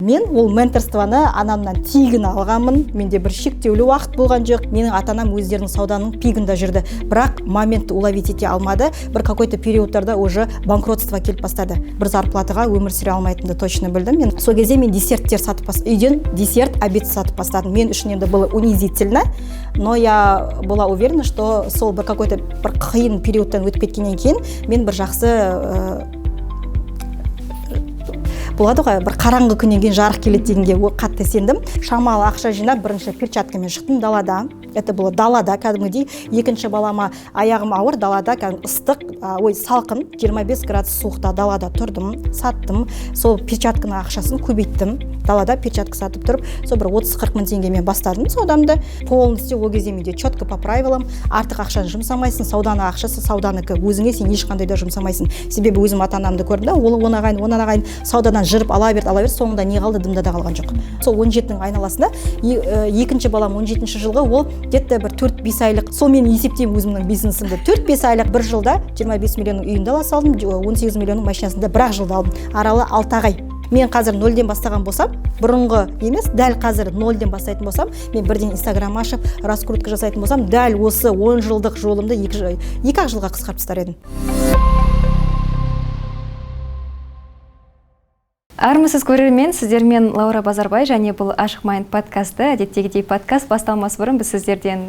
Мен ол менторствоны анамнан тегін алғанмын. Менде бір шектеулі уақыт болған жоқ. Менің ата-анам өздерінің сауданың пигында жүрді. Бірақ моментті уловить ете алмады. Бір какой-то периодтарда уже банкротство келіп бастады. Бір зарплатаға өмір сүре алмайтынды точно білдім. Мен сол кезде мен десерттер сатып үйден десерт, обед сатып бастадым. Мен үшін енді было унизительно, но я была уверена, что сол бір какой-то бір қиын периодтан өтіп кеткеннен кейін мен бір жақсы болады ғой, бір қараңғы күннен кейін жарық келеді дегенге қатты сендім. Шамалы ақша жинап бірінші перчаткамен шықтым далада. Это было далада, кәдімгідей. Екінші балама аяғым ауыр, далада кәдімгі ыстық, салқын, 25 градус суықта далада тұрдым, саттым. Сол перчатканың ақшасын көбейттім. Далада перчатка сатып тұрып, сол бір 30-40 мың теңгемен бастадым саудамды. Полностью ол кезде менде четко по правилам. Артық ақшаны жұмсамайсың, сауданың ақшасы сауданыкі. Өзіңе сен ешқандай да жұмсамайсың. Себебі өзім ата-анамды көрдім да, ол онағайын саудадан жырып ала берді, соңында не қалды, дымда да қалған жоқ. Сол 17-ның айналасында екінші балам 17-ші жылғы ол где-то бір 4-5 айлық, сол мен есептеймін өзімнің бизнесімді. 4-5 айлық бір жылда 25 миллионның үйінде ала салдым, 18 миллионның машинасында бір-ақ жылда алдым. Аралы 6 ай. Мен қазір 0-ден бастаған болсам, бұрынғы емес, дәл қазір 0-ден бастайтын болсам, мен бірден Инстаграм ашып, раскрутка жасайтын болсам, дәл осы 10 жылдық жолымды 2-ақ жылға қысқартып тастар едім. Армысыз көрермен, сіздермен Лаура Базарбай, және бұл Ашық Майнд подкасты. Әдеттегідей подкаст басталмас бұрын біз сіздерден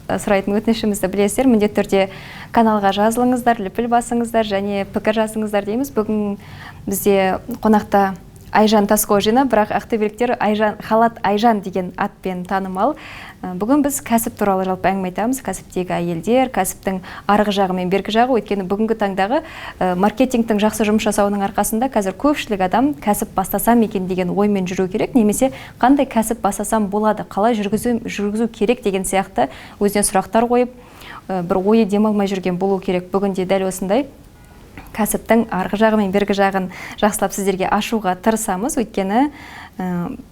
сұрайтын өтінішімізді білесіздер. Міндетті түрде каналға жазылыңыздар, лүпіл басыңыздар және пікір жазыңыздар дейміз. Бүгін бізде қонақта Айжан Тасқожина, бірақ ақтөбеліктер Халат Айжан деген атпен танымал. Бүгін біз кәсіп туралы жалпы әңгіме айтамыз. Кәсіптегі әйелдер, кәсіптің арғы жағы мен бергі жағы. Өйткені бүгінгі таңдағы маркетингтің жақсы жұмыс жасауының арқасында қазір көпшілік адам кәсіп бастасам екен деген оймен жүру керек, немесе қандай кәсіп бастасам болады, қалай жүргізу керек деген сияқты өзіне сұрақтар қойып, бір ойы демалмай жүрген болу керек. Бүгінде дәл осындай кәсіптің арғы жағы мен бергі жағын жақсылап сіздерге ашуға тырысамыз. Өйткені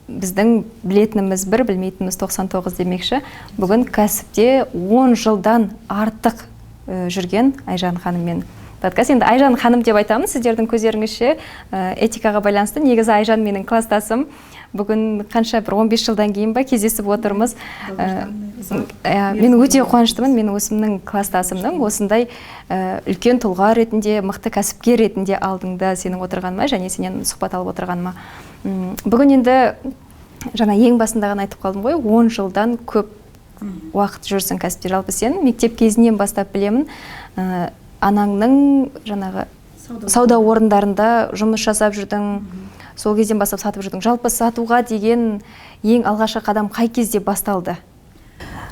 біздің білетініміз бір, білмейтініміз 99 демекші. Бүгін кәсіпте 10 жылдан артық жүрген Айжан ханыммен подкаст. Енді Айжан ханым деп айтамыз, сіздердің көздеріңізше этикаға байланысты. Негізі Айжан менің кластасым. Бүгін қанша бір 15 жылдан кейін ба кездесіп отырмыз. Мен өте қуаныштымын, мен өзімнің кластасымның осындай үлкен тұлға ретінде, мықты кәсіпкер ретінде алдыңда сенің отырғаныма және сенен сұхбат алып отырғаныма. Бүгін енді жаңа ең басындағын айтып қалдым ғой, 10 жылдан көп уақыт жүрсің кәсіпте. Жалпы сен мектеп кезінен бастап білемін, анаңның жаңағы сауда орындарында жұмыс жасап жүрдің, сол кезден бастап сатып жүрдің. Жалпы сатуға деген ең алғашқы қадам қай кезде басталды?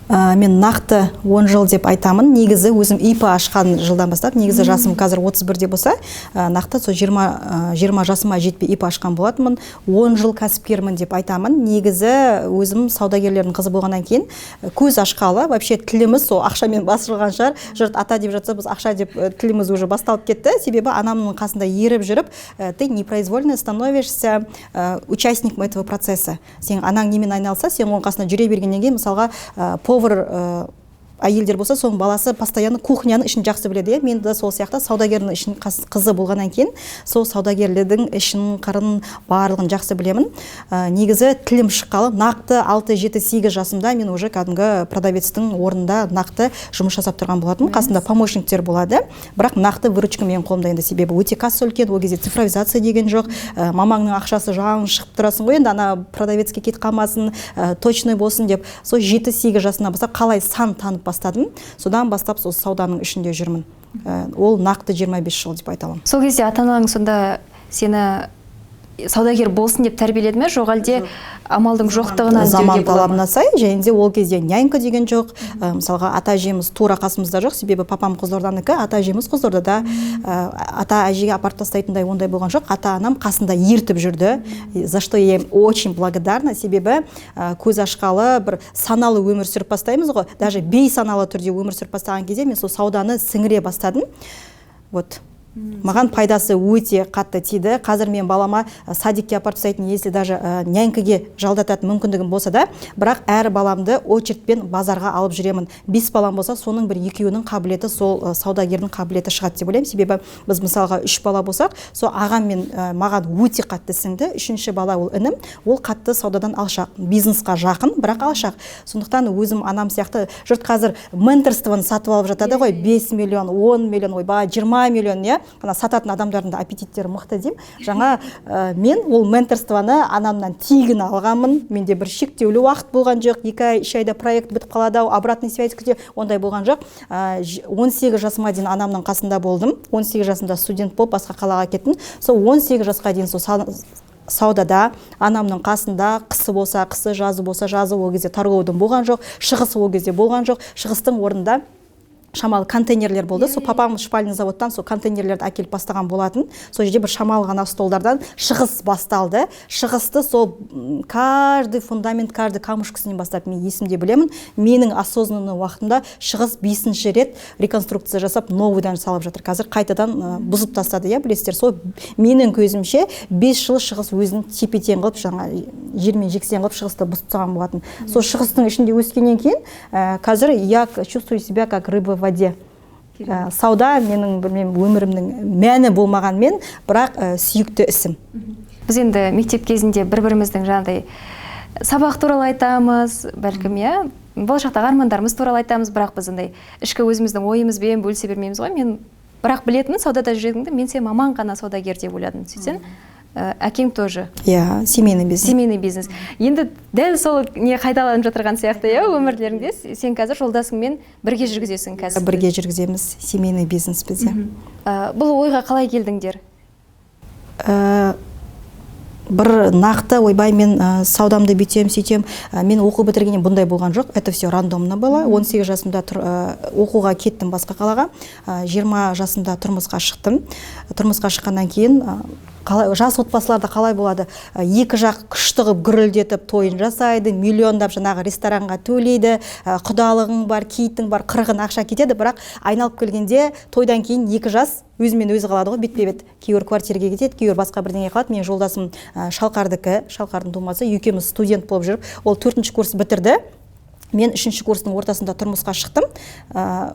Мен нақты 10 жыл деп айтамын. Негізі өзім ИП ашқан жылдан бастап, негізі жасым қазір 31-де болса, нақты сол 20 жасыма жетпей ИП ашқан болатынмын. 10 жыл кәсіпкермін деп айтамын. Негізі өзім саудагерлердің қызы болғаннан кейін көз ашқалы, вообще тіліміз сол ақшамен басылған шығар. Жұрт ата деп жатса, біз ақша деп тіліміз уже басталып кетті. Себебі анамның қасында еріп жүріп, ты непроизвольно становишься участником этого процесса. Сен анаң немен айналса, сен оның қасында жүре бергеннен кейін, мысалға, повар әйелдер болса, соның баласы постоянно кухняның ішін жақсы біледі. Мен де сол сияқты саудагердің ішін қызы болғаннан кейін, сол саудагерлердің ішін, қырын барлығын жақсы білемін. Негізі тілім шыққалы, нақты 6-7-8 жасымда мен уже кәдімгі продавецтің орнында нақты жұмыс жасап тұрған болатын. Қасында помощниктер болады, бірақ нақты выручка менің қолымда. Енді себебі өте касса үлкен, ол кезде цифровизация деген жоқ. Мамаңның ақшасы жағын шығып тұрасың ғой, енді ана продавецке кетіп қалмасын, точный болсын деп. Сол 7-8 жасына бастап қалай сан танып бастадым. Содан бастап сол сауданың ішінде жүрмін. Ол нақты 25 жыл деп айта аламын. Сол кезде ата-анаң сонда сені саудагер болсын деп тәрбиеледі ме, жоқ әлде амалдың жоқтығынан заман талабына сай, және де ол кезде нянька деген жоқ. Мысалға ата әжеміз тура қасымызда жоқ, себебі папам Қызылорданікі, ата әжеміз Қызылордада. Ата әжеге апарып тастайтындай ондай болған жоқ. Ата-анам қасында ертіп жүрді. За что я им очень благодарна, себебі көз ашқалы бір саналы өмір сүріп бастаймыз ғой. Даже бейсаналы түрде өмір сүріп бастаған кезде мен сол сауданы сіңіре бастадым. Вот. Маған пайдасы өте қатты тиді. Қазір мен балама садикке апарып тастайтын, если даже нянькаге жалдататын мүмкіндігім болса да, бірақ әр баламды очередьпен базарға алып жүремін. 5 балам болса, соның бір екеуінің қабілеті, сол саудагердің қабілеті шығады деп ойлаймын. Себебі біз мысалға 3 бала болсақ, сол ағам мен маған өте қатты сіңді. 3-ші бала ол інім, ол қатты саудадан алшақ, бизнесқа жақын, бірақ алшақ. Сондықтан өзім анам сияқты, жұрт қазір менторствоны сатып алып жатады ғой, 5 миллион, 10 миллион, ойбай, 20 миллион, не? Ана сататын адамдардың да аппетиттері мықты деймін. Жаңа мен ол менторствоны анамнан тегін алғанмын. Менде бір шектеулі уақыт болған жоқ. 2 ай, 3 айда проект бітіп қалады, обратный связь күте, ондай болған жоқ. 18 жасыма дейін анамның қасында болдым. 18 жасында студент болып басқа қалаға кеттім. Сол 18 жасқа дейін саудада, анамның қасында, қысы болса қысы, жазы болса жазы, ол кезде торговый болған жоқ, шығысы ол кезде болған жоқ. Шығыстың орнында шамалы контейнерлер болды. Сол папам шпальный заводтан сол контейнерлерді әкеліп бастаған болатын. Сол жерде бір шамалы ғана столдардан шығыс басталды. Шығысты сол каждый фундамент, каждый камушкасынан бастап мен есімде білемін. Менің осознанный уақытында шығыс 5-ші рет реконструкция жасап, новыйдан салып жатыр. Қазір қайтадан бұзып тастады, иә, білесіздер. Сол менің көзімше 5 жыл шығыс өзін тепе-тең қылып, жаңа жермен жексен қылып шығысты бұзып тастаған болатын. Сол шығыстың ішінде өскеннен кейін қазір я чувствую себя как рыба в воде. Сауда менің өмірімнің мәні болмағанмен, бірақ сүйікті ісім. Біз енді мектеп кезінде бір-біріміздің жаңағыдай сабақ туралы айтамыз, бәлкім, иә, болашақтағы армандарымыз туралы айтамыз, бірақ біз андай ішкі өзіміздің ойымызбен бөлісе бермейміз ғой. Мен бірақ білетінмін, саудада жүретінімді, мен сен маман ғана саудагер деп ойладым. Сөйтсең, әкең тоже. Иә, семейный бизнес. Семейный бизнес. Енді дәл сол не қайталанып жатырған сияқты, иә, өмірлеріңде сен қазір жолдасыңмен бірге жүргізесің кәсіпті. Бірге жүргіземіз, семейный бизнес бізде. Бұл ойға қалай келдіңдер? Бір нақты, ойбай, мен саудамды бүйтем, сөйтем. Мен оқу бітіргеннен бұндай болған жоқ. Это все рандомно было. 18 жасымда оқуға кеттім басқа қалаға. 20 жасымда тұрмысқа шықтым. Тұрмысқа шыққаннан кейін жас отбасыларда қалай болады? Екі жақ күшті қылып гүрілдетіп тойын жасайды, миллиондап жаңағы ресторанға төлейді, құдалығың бар, киітің бар, қырғын ақша кетеді, бірақ айналып келгенде тойдан кейін екі жас өзімен өзі қалады ғой, бетпе-бет. Кейбір квартираға кетеді, кейбір басқа бірдеңе қалады. Мен жолдасым Шалқардікі, Шалқардың тумасы, екеуміз студент болып жүріп, ол 4-ші курс бітірді. Мен 3-ші курстың ортасында тұрмысқа шықтым.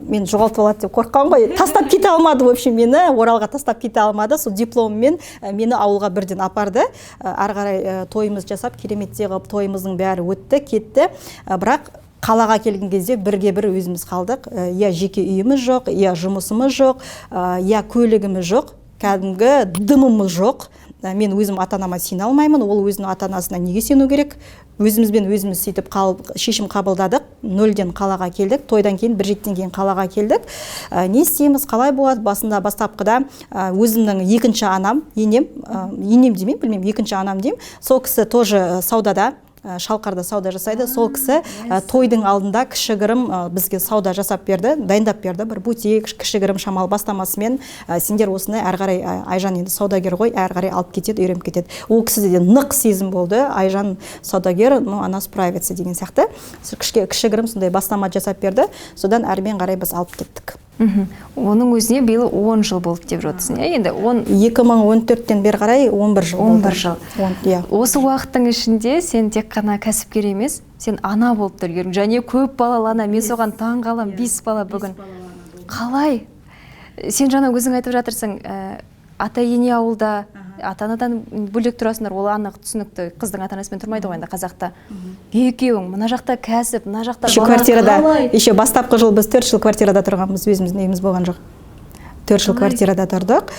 Мен жоғалтып алады деп қорыққан ғой. Тастап кете алмады, в общем, мені Оралға тастап кете алмады. Сол дипломмен мені ауылға бірден апарды. Ары қарай тойымыз жасап, кереметте қылып, тойымыздың бәрі өтті, кетті. Бірақ қалаға келген кезде бірге-бір өзіміз қалдық. Я жеке үйіміз жоқ, я жұмысымыз жоқ, я көлігіміз жоқ, кәдімгі дымымыз жоқ. Мен өзім ата-анама сене алмаймын, ол өзінің ата-анасына неге сену керек? Өзімізбен өзіміз сөйтіп шешім қабылдадық, 0-ден қалаға келдік, тойдан кейін 1 жеттен кейін қалаға келдік. Не істейміз, қалай болады? Басында бастапқыда өзімнің екінші анам, енем демеймін, білмеймін, екінші анам деймін. Сол кісі тоже саудада, Шалқарда сауда жасайды. Сол кісі тойдың алдында кішігірім бізге сауда жасап берді, дайындап берді. Бір бутик, кішігірім шамал бастамасымен сендер осыны әрі қарай, Айжан енді саудагер ғой, әрі қарай алып кетеді, үйреніп кетеді. Ол кісіде нық сезім болды. Айжан саудагер, она справится деген сияқты. Кішігірім сондай бастама жасап берді. Содан әрмен қарай біз алып кеттік. Оның өзіне биыл 10 жыл болды деп жатырсың, иә? Енді 2014-тен бері қарай 11 жыл болды. 11 жыл. Осы уақыттың ішінде сен тек қана кәсіпкер емес, сен ана болып та үлгердің. Және көп балалы ана, мен соған таң қаламын, 5 бала бүгін. Қалай? Сен жаңа өзің айтып жатырсың, ата-ене ауылда, ата-анадан бөлек тұрасыңдар, ол анық түсінікті, қыздың ата-анасымен тұрмайды ғой енді қазақта. Екеуің, мына жақта кәсіп, мына жақта бала қалай? Еще бастапқы жыл біз 4 жыл квартирада тұрғанбыз, өзіміздің үйіміз болған жоқ. 4 жыл квартирада тұрдық.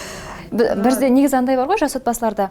Бізде негізі андай бар ғой, жас отбасыларда.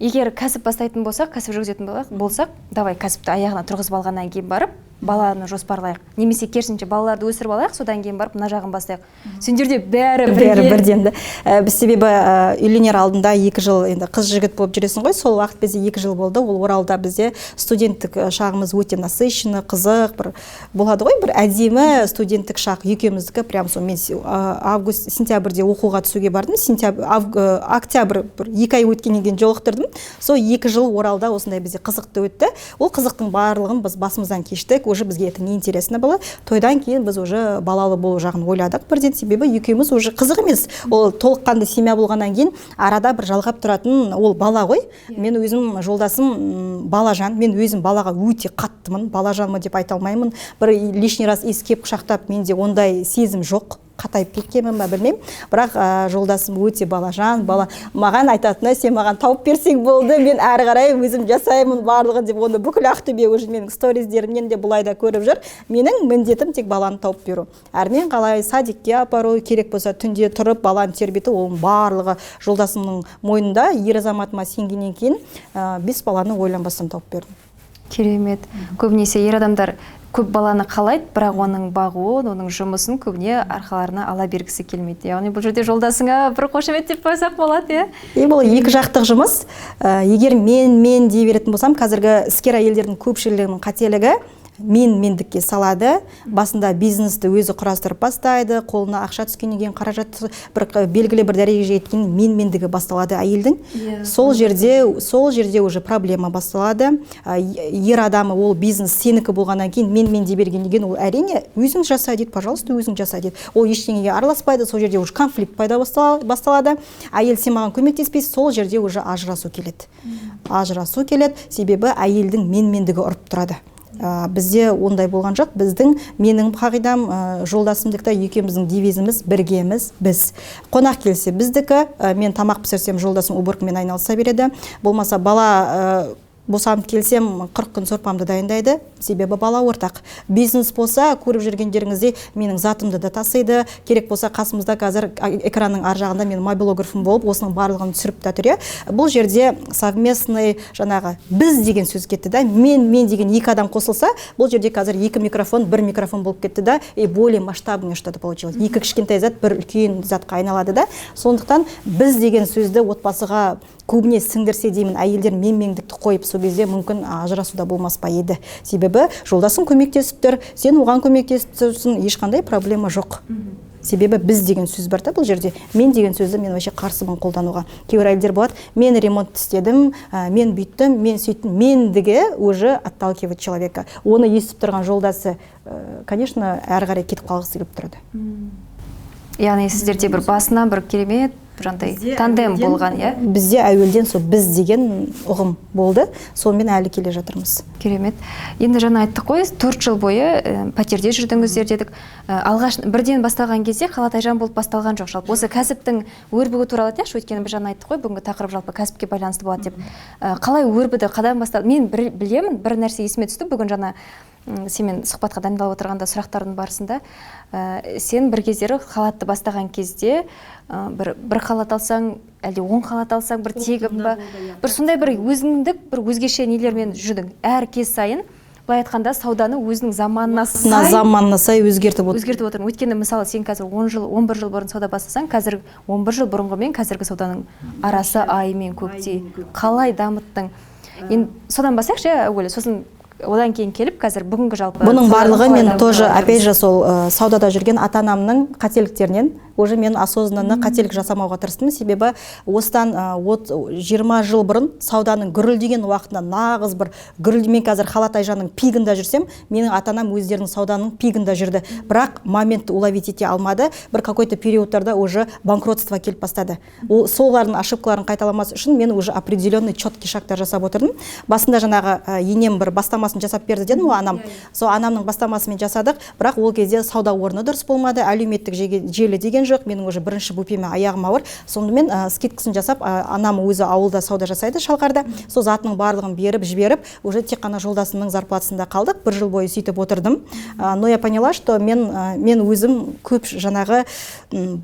Егер кәсіп бастайтын болсақ, кәсіп жүргізетін болсақ, давай кәсіпті аяғына тұрғызып алғаннан кейін барып, баланы жоспарлайық. Немесе керісінше балаларды өсіріп алайық, содан кейін барып мына жағын бастайық. Сендерде бәрі бірден. Біз себебі үйленер алдында 2 жыл енді қыз жігіт болып жүресің ғой, сол уақыт бізде 2 жыл болды. Ол Оралда бізде студенттік шағымыз өте насыщенный, қызық, бір болады ғой, бір әдемі студенттік шақ. Екеуміздікі прям сол мен август, сентябрьде оқуға түсуге бардым. Октябрь 2 ай өткеннен кейін жолықтырдым. Сол 2 жыл Оралда осындай бізде қызықты өтті. Ол қызықтың барлығын біз басымыздан кештік. көтерсек, уже бізге это неинтересно было. Тойдан кейін біз уже балалы болу жағын ойладық бірден, себебі екеуміз уже қызық емес. Ол толыққанды семья болғаннан кейін арада бір жалғап тұратын ол бала ғой. Мен өзім жолдасым балажан, мен өзім балаға өте қаттымын, балажанмын деп айта алмаймын. Бір лишний раз иіскеп құшақтап, менде ондай сезім жоқ. Қатайып кеткенмін ба білмеймін, бірақ жолдасым өте балажан, маған айтатыны, сен маған тауып берсең болды, мен әрі қарай өзім жасаймын барлығын деп, оны бүкіл Ақтөбе уже менің сториздерімнен де бұлай да көріп жүр. Менің міндетім тек баланы тауып беру. Әрмен қалай садикке апару керек болса, түнде тұрып баланы тербету, оның барлығы жолдасымның мойнында. Ер азаматыма сенгеннен кейін 5 баланы ойланбастан тауып бердім. Керемет. Көбінесе ер адамдар көп баланы қалайды, бірақ оның бағуын, оның жұмысын көбіне арқаларына ала бергісі келмейді. Яғни бұл жерде жолдасыңа бір қошемет деп қойсақ болады, иә? Бұл екі жақтық жұмыс. Егер мен дей беретін болсам, қазіргі іскер әйелдердің көпшілігінің қателігі мендікке салады. Басында бизнесті өзі құрастырып бастайды, қолына ақша түскеннен кейін, қаражат бір белгілі бір дәрежеге жеткен мендігі басталады әйелдің. Сол жерде уже проблема басталады. Ер адамы ол бизнес сенікі болғаннан кейін мен дей бергеннен кейін ол әрине өзің жаса дейді, пожалуйста, өзің жаса дейді. Ол ештеңеге араласпайды, сол жерде уже конфликт пайда басталады. Әйел сен маған көмектеспейсің, сол жерде уже ажырасу келеді. Ажырасу келеді, себебі әйелдің мендігі ұрып тұрады. Бізде ондай болған жоқ. Менің қағидам, жолдасымдықта екеуміздің девизіміз біргеміз, біз. Қонақ келсе біздікі, мен тамақ пісірсем, жолдасым уборкамен айналыса береді. Болмаса бала босанып келсем 40 күн сорпамды дайындайды, себебі бала ортақ. Бизнес болса, көріп жүргендеріңізде менің затымды да тасиды. Керек болса, қасымызда қазір экранның ар жағында мен мобилографым болып, осының барлығын түсіріп та тұр. Бұл жерде совместный жаңағы біз деген сөз кетті да, мен деген екі адам қосылса, бұл жерде қазір екі микрофон, бір микрофон болып кетті да, и более масштабный что-то получилось. Екі кішкентай зат бір үлкен затқа айналады да. Сондықтан біз деген сөзді отбасыға көбіне сіңдірсе деймін, әйелдер мендікті қойып, сол кезде мүмкін ажырасуда болмас па еді. Себебі жолдасың көмектесіп тұр, сен оған көмектесіп тұрсың, ешқандай проблема жоқ. Себебі біз деген сөз бар да бұл жерде. Мен деген сөзді мен вообще қарсымын қолдануға. Кейбір әйелдер болады, мен ремонт істедім, мен бүйттім, мен сөйттім. Мендігі уже отталкивает человека. Оны естіп тұрған жолдасы, конечно, әрі қарай кетіп қалғысы келіп тұрады. Яғни сіздерде бір басынан бір керемет тандем болған, иә? Бізде әуелден сол біз деген ұғым болды, сонымен әлі келе жатырмыз. Керемет. Енді жаңа айттық қой, 4 жыл бойы пәтерде жүрдіңіздер дедік. Алғаш бірден басталған кезде Қалатайжан болып басталған жоқ. Жалпы осы кәсіптің өрбігі туралы айтайықшы, өйткені біз жаңа айттық қой, бүгінгі тақырып жалпы кәсіпке байланысты болады деп. Қалай өрбіді, қадан басталды? Мен білемін, бір нәрсе есіме түсті бүгін жаңа сенімен сұхбатқа дайындалып отырғанда сұрақтардың барысында, сен бір кездері халатты бастаған кезде бір халат алсаң, әлде 10 халат алсаң, бір тегім ба, бір сондай бір өзіңдік, бір өзгеше нелермен жүрдің. Әр кез сайын, былай айтқанда, сауданы өзінің заманына сай өзгертіп отырмын. Өйткені мысалы сен қазір 11 жыл бұрын сауда бастасаң, қазір 11 жыл бұрынғы мен қазіргі сауданың арасы ай мен көктей. Қалай дамыттың? Енді содан басайықшы, әуелі, сосын одан кейін келіп, қазір бүгінгі жалпы... Бұның барлығы мен тоже, опять же, сол саудада жүрген ата-анамның қателіктерінен, уже мен осознанно қателік жасамауға тырыстым, себебі осыдан 20 жыл бұрын сауданың гүрілдеген уақытында нағыз бір гүрілдемен қазір Қалатайжанның пигында жүрсем, менің ата-анам өздерінің сауданың пигында жүрді. Бірақ моментті уловить ете алмады, бір какой-то периодтарда уже банкротство келіп бастады. Солардың ошибкаларын қайталамас үшін мен уже определенный четкий шагтар жасап отырдым. Басында жаңағы енем бір бастамасын жасап берді дедім, анам. Сол анамның бастамасымен жасадық, бірақ ол кезде сауда орны дұрыс болмады, әлеуметтік желі деген жоқ, менің уже бірінші бөпеме аяғым ауыр. Сонымен скидкасын жасап, анам өзі ауылда сауда жасайды, Шалқарда. Сол затының барлығын беріп, жіберіп, уже тек қана жолдасымның зарплатасында қалдық. Бір жыл бойы сөйтіп отырдым. Но я поняла, что мен өзім көп жаңағы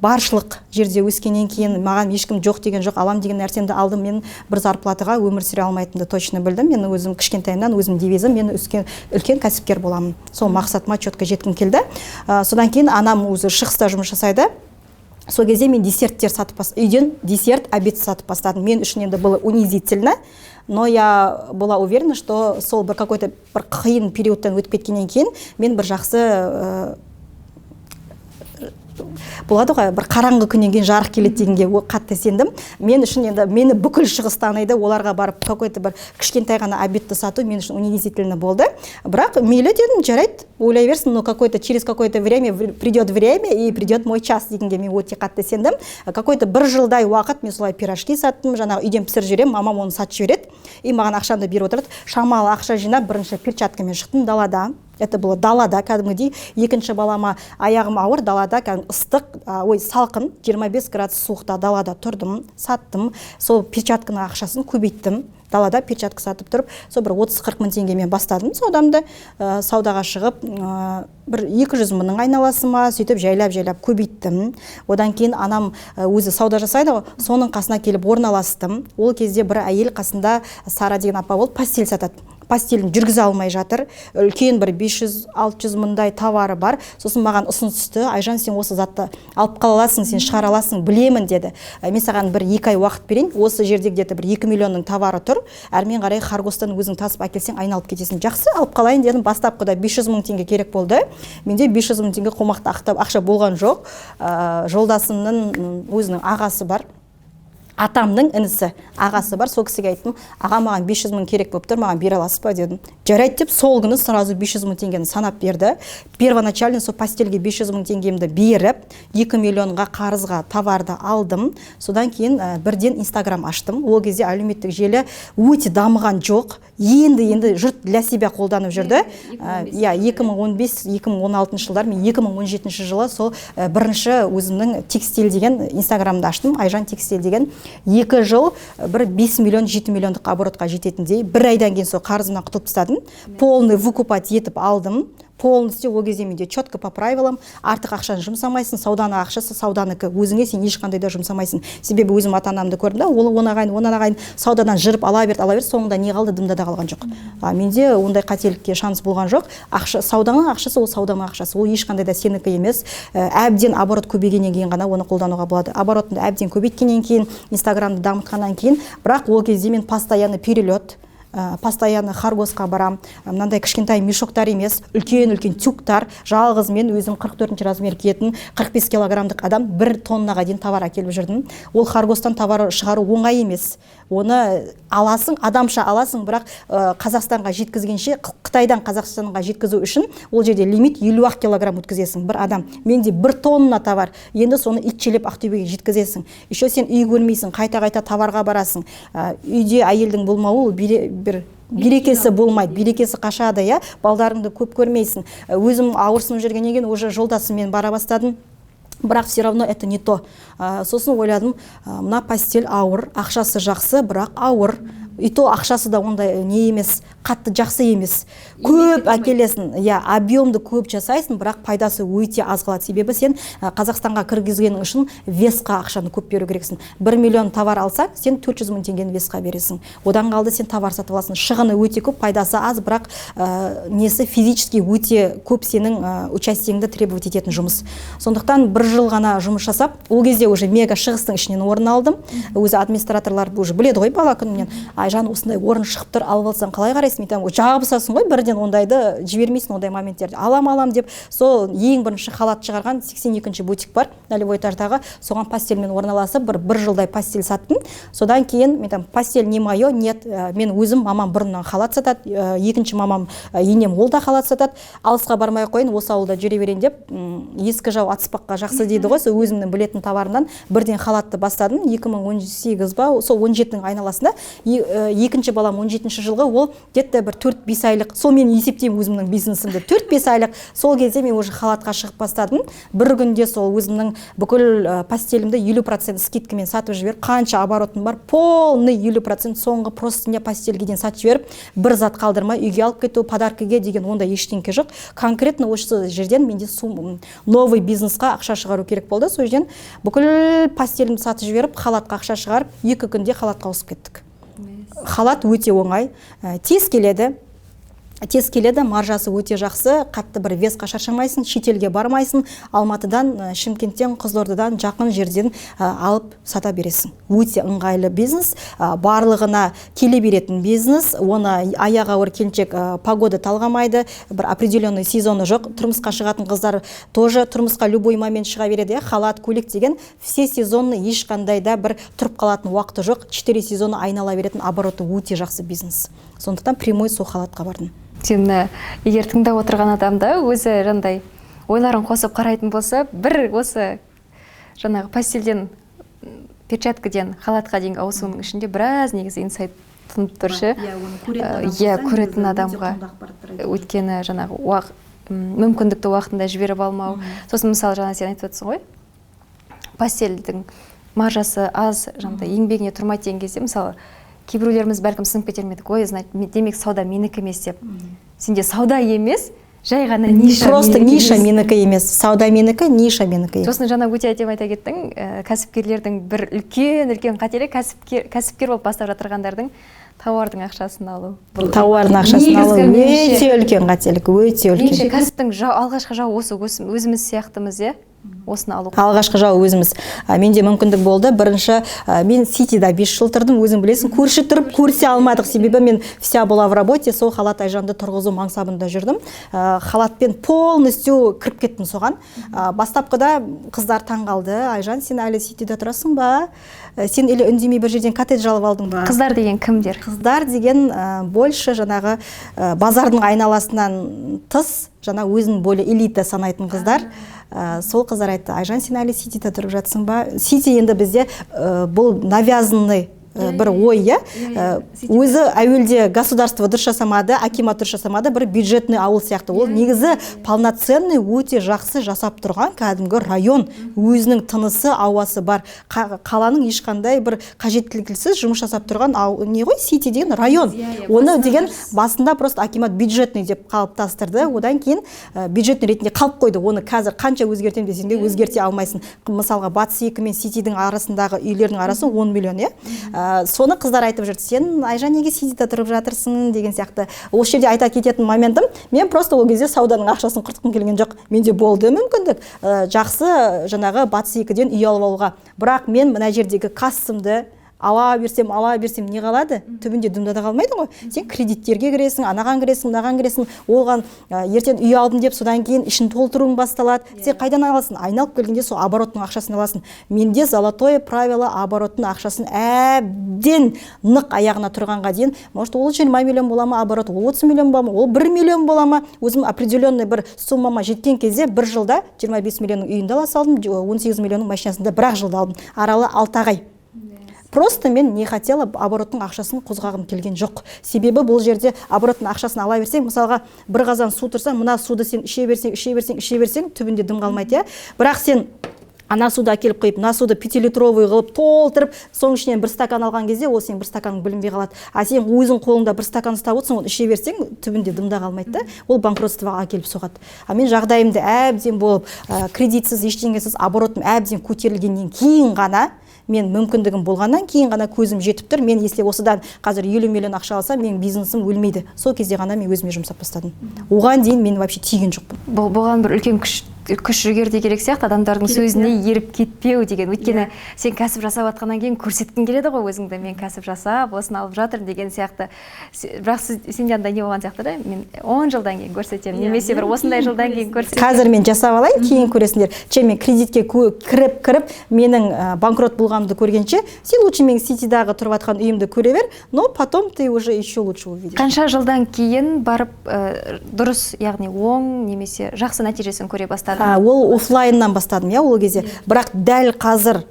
баршылық жерде өскеннен кейін маған ешкім жоқ деген жоқ, алам деген нәрсемді алдым. Мен бір зарплатаға өмір сүре алмайтынды точно білдім. Мен өзім кішкентайымнан өзім девизім, мен үлкен кәсіпкер боламын. Сол мақсатыма четко жеткім келді. Содан кейін анам өзі шығыста жұмыс жасайды. Сол кезде мен десерттер сатып бастадым. Үйден десерт, обед сатып бастадым. Мен үшін енді было унизительно, но я была уверена, что сол бір какой-то бір қиын периодтан өтіп кеткеннен кейін мен бір жақсы болады ғой, бір қараңғы күннен кейін жарық келеді дегенге қатты сендім. Мен үшін енді мені бүкіл шығыс таниды, оларға барып какой-то бір кішкентай ғана обедті сату мен үшін унизительно болды. Бірақ мейлі дедім, жарайды, ойлай берсін, но через какое-то время придет время и придет мой час дегенге мен өте қатты сендім. Какой-то бір жылдай уақыт мен солай пирожки саттым, жаңағы үйден пісіріп жіберемін, мамам оны сатып жібереді и маған ақшамды беріп отырады. Шамалы ақша жинап бірінші перчаткамен шықтым далада. Это было далада, кәдімгідей. Екінші балама аяғым ауыр, далада ыстық, салқын, 25 градус суықта далада тұрдым, саттым. Сол перчатканың ақшасын көбейттім. Далада перчатка сатып тұрып, сол бір 30-40 мың теңгемен бастадым саудамды. Саудаға шығып, бір 200 мыңның айналасыма сөйтіп жайлап көбейттім. Одан кейін анам өзі сауда жасайды, соның қасына келіп орналастым. Ол кезде бір әйел қасында Сара деген апа болып пастель сатады. Пастелін жүргізе алмай жатыр. Үлкен бір 500-600 мыңдай товары бар. Сосын маған ұсыныс түсті. Айжан, сен осы затты алып қала аласың, сен шығара аласың, білемін деді. Мен саған бір 2 ай уақыт берейін. Осы жерде где-то бір 2 миллионның товары тұр. Әрмен қарай Харгостан өзің тасып әкелсең, айналып кетесің. Жақсы, алып қалайын дедім. Бастапқыда 500 мың теңге керек болды. Менде 500 мың теңге қомақты ақша болған жоқ. Жолдасымның өзінің ағасы бар. Атамның інісі ағасы бар, сол кісіге айттым, аға, маған 500 мың керек болып тұр, маған бере аласыз ба дедім. Жарайды деп, сол күні сразу 500 мың теңгені санап берді. Первоначально сол пастельге 500 мың теңгемді беріп, 2 миллионға қарызға товарды алдым. Содан кейін бірден Инстаграм аштым. Ол кезде әлеуметтік желі өте дамыған жоқ. Енді жұрт для себя қолданып жүрді. 2015-2016 жылдар, мен 2017 жылы сол бірінші өзімнің текстиль деген Инстаграмды аштым, Айжан текстиль деген. 2 жыл бір 5 миллион 7 миллиондық оборотқа жететіндей. Бір айдан кейін сол қарызымнан құтылып тастадым. Полный выкупать етіп алдым. Полностью ол кезде менде четко по правилам, артық ақшаны жұмсамайсың, сауданың ақшасы сауданыкі, өзіңе сен ешқандай да жұмсамайсың. Себебі өзім ата-анамды көрдім да, ол онағайын саудадан жырып ала берді, соңында не қалды, дымда да қалған жоқ. Менде ондай қателікке шанс болған жоқ. Сауданың ақшасы ол сауданың ақшасы, ол ешқандай да сенікі емес. Әбден оборот көбейгеннен кейін ғана оны қолдануға болады. Оборотты әбден көбейткеннен кейін, Инстаграмды дамытқаннан кейін, бірақ ол кезде мен постоянно перелет, постоянно Харгосқа барам, мынандай кішкентай мешоктар емес, үлкен тюктар, жалғыз мен өзім 44 размер киетін 45 килограммдық адам 1 тоннаға дейін товар әкеліп жүрдім. Ол Харгостан товар шығару оңай емес. Оны аласың, адамша аласың, бірақ Қазақстанға жеткізгенше, Қытайдан Қазақстанға жеткізу үшін ол жерде лимит 50 килограмм өткізесің бір адам. Менде 1 тонна товар. Енді соны итшелеп Ақтөбеге жеткізесің. Еще сен үй көрмейсің, қайта товарға барасың. Үйде әйелдің болмауы бір берекесі болмайды, берекесі қашады, балдарыңды көп көрмейсің. Өзім ауырсынып жүргеннен кейін уже жолдасыммен бара бастадым. Бірақ все равно это не то. Сосын ойладым, мына пастель ауыр, ақшасы жақсы, бірақ ауыр. И то ақшасы да ондай не емес, қатты жақсы емес. Көп әкелесің, объемды көп жасайсың, бірақ пайдасы өте аз қалады. Себебі сен Қазақстанға кіргізгенің үшін весқа ақшаны көп беру керексің. 1 миллион товар алсаң, сен 400 мың теңгені весқа бересің. Одан қалды сен товар сатып аласың. Шығыны өте көп, пайдасы аз, бірақ несі физически өте көп сенің участиеңді требовать ететін жұмыс. Сондықтан 1 жыл ғана жұмыс жасап, ол кезде уже мега шығыстың ішінен орын алдым. Өзі администраторлар уже біледі ғой бала күнінен. Айжан, осындай орын шығып тұр, алып алсаң қалай қарайсың? Мен жабысасың ғой, бірден ондайды жібермейсің, ондай моменттерде. Алам деп, сол ең бірінші халат шығарған 82-ші бутик бар, нолевой этаждағы, соған пастельмен орналасып, бір жылдай пастель саттым. Содан кейін мен пастель не мое, нет, мен өзім, мамам бұрыннан халат сатады, екінші мамам, енем ол да халат сатады. Алысқа бармай қойын, осы ауылда жүре берейін деп, ескі жау атыспаққа жақсы дейді ғой, сол өзімнің білетін товарынан бірден халатты бастадым. 2018 ба, сол 17-ның айналасында. Екінші балам 17-ші жылғы, ол где-то бір 4-5 айлық, сол мен есептеймін өзімнің бизнесімді, 4-5 айлық, сол кезде мен уже халатқа шығып бастадым. Бір күнде сол өзімнің бүкіл пастелімді 50% скидкамен сатып жіберіп, қанша оборотым бар, полный 50% соңғы простыня пастельге дейін сатып жіберіп, бір зат қалдырмай үйге алып кету, подаркаге деген ондай ештеңке жоқ. Конкретно осы жерден менде новый бизнесқа ақша шығару керек болды. Сол жерден бүкіл пастелімді сатып жіберіп, халатқа ақша шығарып, 2 күнде халатқа ауысып кеттік. Халат өте оңай, тез келеді. тез келеді, маржасы өте жақсы, қатты бір весқа шаршамайсың, шетелге бармайсың, Алматыдан, Шымкенттен, Қызылордадан жақын жерден алып сата бересің. Өте ыңғайлы бизнес, барлығына келе беретін бизнес, оны аяғы ауыр келіншек погода талғамайды, бір определенный сезоны жоқ, тұрмысқа шығатын қыздар тоже тұрмысқа любой момент шыға береді, халат, көйлек деген все сезонны ешқандай да бір тұрып қалатын уақыты жоқ, 4 сезоны айнала беретін, обороты өте жақсы бизнес. Сондықтан прямой сол халатқа бардым. Сен егер тыңдап отырған адамда өзі жандай ойларын қосып қарайтын болса, бір осы жаңағы постельден, перчаткіден халатқа дейін ауысуының ішінде біраз негізі инсайт тұнып тұршы. Иә, көретін адамға. Өйткені жаңағы мүмкіндікті уақытында жіберіп алмау. Сосын мысалы жаңа сен айтып отырсың ғой, постельдің маржасы аз, жаңағыдай еңбегіне тұрмайды деген кезде, мысалы кейбіреулеріміз бәлкім сынып кетер ме едік, ой, демек сауда менікі емес деп. Сенде сауда емес, жай ғана ниша. Просто ниша менікі емес, сауда менікі, ниша менікі. Сосын жаңа өте әдемі айта кеттің, кәсіпкерлердің бір үлкен қателік, кәсіпкер болып бастап жатырғандардың тауардың ақшасын алу. Тауардың ақшасын алу өте үлкен қателік, өте үлкен. Кәсіптің алғашқы жауы осы өзіміз сияқтымыз, е? Осыны алу. Алғашқы жауы өзіміз. Менде мүмкіндік болды. Бірінші мен Ситида 5 жыл тұрдым, өзің білесің, көрші тұрып көрсе алмадық, себебі мен вся была в работе, сол халат Айжанды тұрғызу мансабында жүрдім. Халатпен полностью кіріп кеттім соған. Бастапқыда қыздар таңғалды, Айжан, сен әлі Ситида тұрасың ба? Сен или үндемей бір жерден коттедж алып алдың ба? Қыздар деген кімдер? Қыздар деген больше жаңағы базардың айналасынан тыс, жаңа өзін более элита санайтын қыздар. Сол қыздар айтты, Айжан, сен әлі Ситида тұрып жатсың ба? Сити енді бізде бұл навязанный бір ой, өзі әуелде государство дұрыс жасамады, акимат дұрыс жасамады, бір бюджетный ауыл сияқты. Ол негізі полноценный, өте жақсы жасап тұрған кәдімгі район, өзінің тынысы, ауасы бар. Қаланың ешқандай бір қажеттіліксіз жұмыс жасап тұрған не ғой, Сити деген район. Оны деген басында просто акимат бюджетный деп қалыптастырды, одан кейін бюджетный ретінде қалып қойды. Оны қазір қанша өзгертем десең де өзгерте алмайсың. Мысалға Батыс 2 мен Ситидің арасындағы үйлердің арасы 10 миллион, соны қыздар айтып жүрді, сен Айжан неге Ситида тұрып жатырсың деген сияқты. Осы жерде айта кететін моментім, мен просто ол кезде сауданың ақшасын құртқым келген жоқ. Менде болды мүмкіндік жақсы жаңағы Батыс 2-ден үй алып алуға. Бірақ мен мына жердегі кассымды ала берсем не қалады? Түбінде дүмдада қалмайды ғой. Сен кредиттерге кіресің, анаған кіресің, оған ертең үй алдым деп, содан кейін ішін толтыруың басталады. Сен қайдан аласың? Айналып келгенде сол обороттың ақшасын аласың. Менде золотое правило обороттың ақшасын әбден нық аяғына тұрғанға дейін, может, ол 20 миллион бола ма оборот, ол 30 миллион бола ма, ол 1 миллион бола ма, өзім определенный бір суммама жеткен кезде бір жылда 25 миллионның үйінде ала салдым, 18 миллионның машинасында бір-ақ жылда алдым. Аралы 6 ай. Просто мен не хотела обороттың ақшасын қозғағым келген жоқ. Себебі бұл жерде обороттың ақшасын ала берсең, мысалға бір қазан су тұрса, мына суды сен іше берсең, түбінде дым қалмайды. Бірақ сен ана суды әкеліп қойып, мына суды 5-литровый қылып толтырып, соның ішінен бір стакан алған кезде, ол сен бір стаканның білінбей қалады. А сен өзің қолыңда бір стакан ұстап отырсың, оны іше берсең, түбінде дымда қалмайды. Ол банкротствоға әкеліп соғады. А мен жағдайымды әбден болып, кредитсіз, ештеңесіз, оборотым әбден көтерілгеннен кейін ғана, мен мүмкіндігім болғаннан кейін ғана көзім жетіп тұр. Мен если осыдан қазір 50 миллион ақша алсам, менің бизнесім өлмейді. Сол кезде ғана мен өзіме жұмсап бастадым. Оған дейін мен вообще тиген жоқпын. Бұған бір үлкен күш жүгер де керек сияқты, адамдардың сөзіне еріп кетпеу деген. Өйткені сен кәсіп жасап жатқаннан кейін көрсеткің келеді ғой өзіңді, мен кәсіп жасап, осыны алып жатырмын деген сияқты. Бірақ сенде андай не болған сияқты да, мен 10 жылдан кейін көрсетемін, немесе бір осындай жылдан кейін көрсетемін. Қазір мен жасап алайын, кейін көресіңдер. Мен кредитке кіріп, менің банкрот болғанымды көргенше, сен лучше мен Ситидағы тұрып жатқан үйімді көре бер, но потом ты уже еще лучше увидишь. Қанша жылдан кейін барып дұрыс, яғни оң немесе жақсы нәтижесін көре бастадың? Ол офлайннан бастадым, ол кезде. Бірақ дәл қазір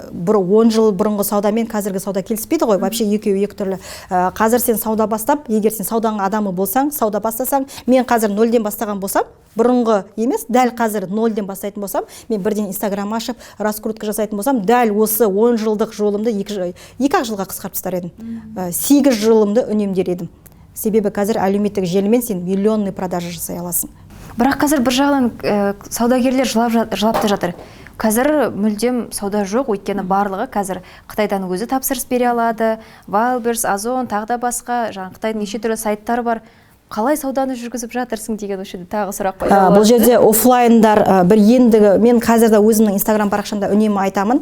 бір 10 жыл бұрынғы саудамен қазіргі сауда келіспейді ғой, вообще екеуі екі түрлі. Қазір сен сауда бастап, егер сен сауданың адамы болсаң, сауда бастасаң, мен қазір 0-ден бастаған болсам, бұрынғы емес, дәл қазір 0-ден бастайтын болсам, мен бірден Инстаграм ашып, раскрутка жасайтын болсам, дәл осы 10 жылдық жолымды 2-ақ жылға қысқартып тастар едім. 8 жылымды үнемдер едім. Себебі қазір әлеуметтік желімен сен миллионный продажа жасай аласың. Бірақ қазір бір жағынан саудагерлер жылап та жатыр. Қазір мүлдем сауда жоқ, өйткені барлығы қазір Қытайдан өзі тапсырыс бере алады. Вайлберс, Озон, тағы да басқа, жаңа Қытайдың неше түрлі сайттары бар. қалай сауданы жүргізіп жатырсың деген осы жерде тағы сұрақ пайда бұл жерде офлайндар бір ендігі, мен қазір де өзімнің инстаграм парақшамда үнемі айтамын,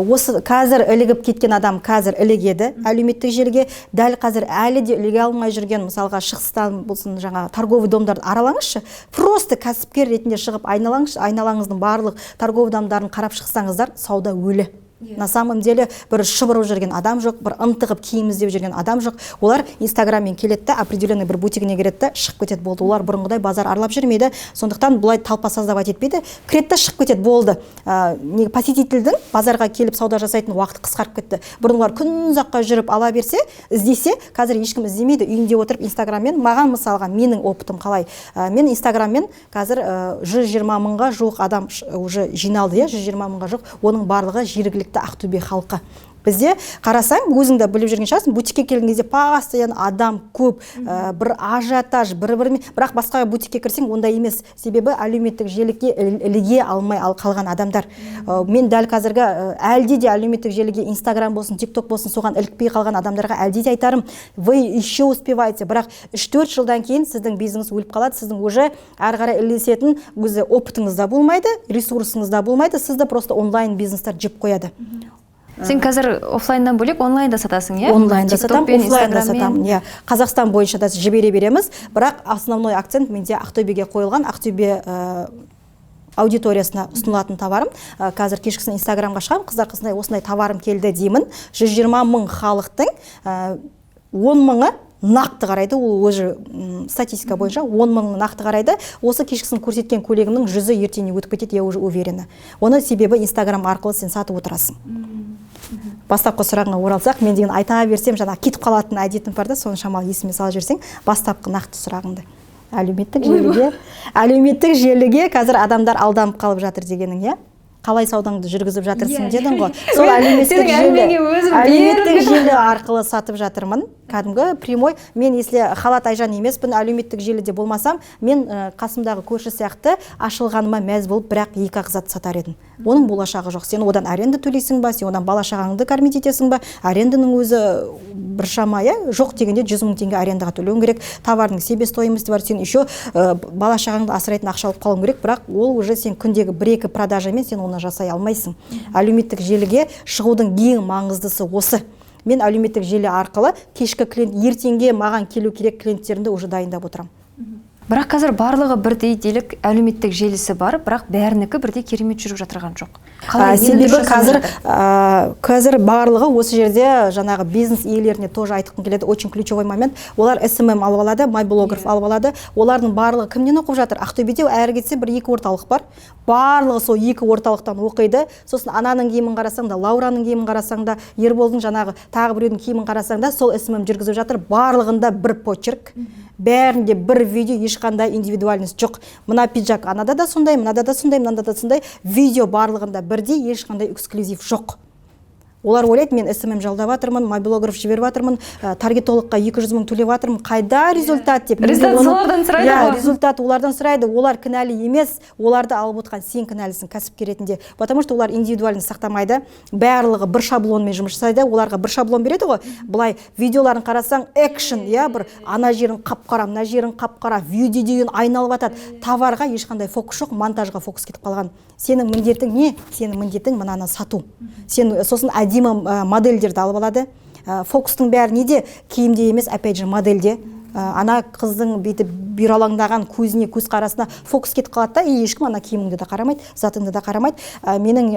осы қазір ілігіп кеткен адам қазір ілігеді әлеуметтік желіге, дәл қазір әлі де іліге алмай жүрген, мысалға шығыстан болсын, жаңа торговый домдарды аралаңызшы, просто кәсіпкер ретінде шығып айналаңыздың барлық торговый домдарын қарап шықсаңыздар, сауда өлі. На самом деле бір шыбырып жүрген адам жоқ, бір ынтығып киім іздеп жүрген адам жоқ. Олар инстаграммен келеді, определенный бір бутигіне кіреді, шығып кетеді, болды. Олар бұрынғыдай базар аралап жүрмейді. Сондықтан бұлай талпа создавать етпейді. Кіреді, шығып кетеді, болды. Посетительдің базарға келіп сауда жасайтын уақыты қысқарып кетті. Бұрынғылар күн ұзаққа жүріп ала берсе, іздесе, қазір ешкім іздемейді. Үйінде отырып инстаграммен, маған мысалға менің опытым қалай? Мен инстаграммен қазір 120 мыңға жуық адам уже жиналды, 120 мыңға жуық, оның барлығы жергілікті Ақтөбе халқы. Бізде қарасаң, өзің де біліп жүрген шығарсың, бутикке келген кезде постоянно адам көп, бір ажиотаж, бірақ басқа бутикке кірсең ондай емес. Себебі әлеуметтік желіге іліге алмай қалған адамдар. Мен дәл қазіргі әлде де әлеуметтік желіге Инстаграм болсын, TikTok болсын, соған ілікпей қалған адамдарға әлде де айтарым, вы еще успеваете, бірақ 3-4 жылдан кейін сіздің бизнес өліп қалады, сіздің уже әрі қарай ілесетін өзі опытыңыз да болмайды, ресурсыңыз да болмайды, сізді просто онлайн бизнестер жеп қояды. Сен қазір офлайннан бөлек онлайнда сатасың, иә? Онлайнда сатамын, офлайнда сатамын, иә. Қазақстан бойынша да жібере береміз, бірақ основной акцент менде Ақтөбеге қойылған, Ақтөбе аудиториясына ұсынылатын товарым. Қазір кешкісін инстаграмға шығам, қыздар осындай товарым келді деймін. 120 мың халықтың 10 мыңы нақты қарайды, ол өзі статистика бойынша 10 мың нақты қарайды. Осы кешкісін көрсеткен коллегімнің 100-і ертеңіне өтіп кетеді, я уже уверена. Оны себебі инстаграм арқылы сен сатып отырасың. Бастапқы сұрағыңа оралсақ, мен деген айта берсем, жаңа кетіп қалатын әдетім бар да, соны шамалы есіме салып жүрсең, бастапқы нақты сұрағыңды. Әлеуметтік желіге қазір адамдар алданып қалып жатыр дегенің, иә? Қалай саудаңды жүргізіп жатырсың дедің ғой. Сол әлеуметтік желі арқылы сатып жатырмын. Кәдімгі прямой, мен если Халат Айжан емеспін, әлеуметтік желіде болмасам, мен қасымдағы көрші сияқты ашылғаныма мәз болып, бірақ екі ақ зат сатар едім. Оның болашағы жоқ. Сен одан аренда төлейсің ба, сен одан бала шағаңды кормить етесің ба? Аренданың өзі бір шамая, жоқ дегенде 100 мың теңге арендаға төлеуің керек. Товардың себестоимости бар, сен еще бала шағаңды асырайтын ақша алып қалуың керек, бірақ ол уже сен күндегі 1-2 продажамен сен оны жасай алмайсың. Әлеуметтік желіге шығудың ең маңыздысы осы. Мен әлеуметтік желі арқылы кешкі клиент, ертеңге маған келу керек клиенттерімді уже дайындап отырам. Бірақ қазір барлығы бірдей делік әлеуметтік желісі бар, бірақ бәрінікі бірдей керемет жүріп жатырған жоқ. Себебі қазір барлығы осы жерде жаңағы бизнес иелеріне тоже айтқым келеді, очень ключевой момент. Олар SMM алып алады, MyBlogger алып алады. Олардың барлығы кімнен оқып жатыр? Ақтөбеде әрі кетсе бір 2 орталық бар. Барлығы сол 2 орталықтан оқиды. Сосын ананың киімін қарасаң да, Лаураның киімін қарасаң да, Ерболдың жаңағы тағы біреудің киімін қарасаң да, сол SMM жүргізіп жатыр. Барлығында бір почерк, бәрінде бір видео, ешқандай индивидуальность жоқ. Мына пиджак анада да сондай, мынада да сондай, мынада да сондай. Видео барлығында бірдей, ешқандай эксклюзив жоқ. Олар ойлайды, мен SMM жалдап жатырмын, MyBlogger жіберіп жатырмын, таргетологқа 200 мың төлеп жатырмын, қайда результат деп. Результат солардан сұрайды ғой. Результат олардан сұрайды. Олар кінәлі емес, оларды алып отқан сен кінәлісің кәсіпкер ретінде. Потому что олар индивидуальность сақтамайды, барлығы бір шаблонмен жұмыс жасайды. Оларға бір шаблон береді ғой. Бұлай видеоларын қарасаң, экшен, я бір ана жерін қап-қара, мына жерін қап-қара, видео деген айналып жатады. Товарға ешқандай фокус жоқ, монтажға фокус кетіп қалған. Сенің міндетің не? Сенің міндетің мынаны сату. Сен сосын әдемі модельдерді алып алады. Фокустың бәрі неде? Киімде емес, опять же, модельде. Ана қыздың бүйтіп бүйралаңдаған көзіне, көз қарасына фокус кетіп қалады да, ешкім ана киіміңді де қарамайды, затыңды да қарамайды. Менің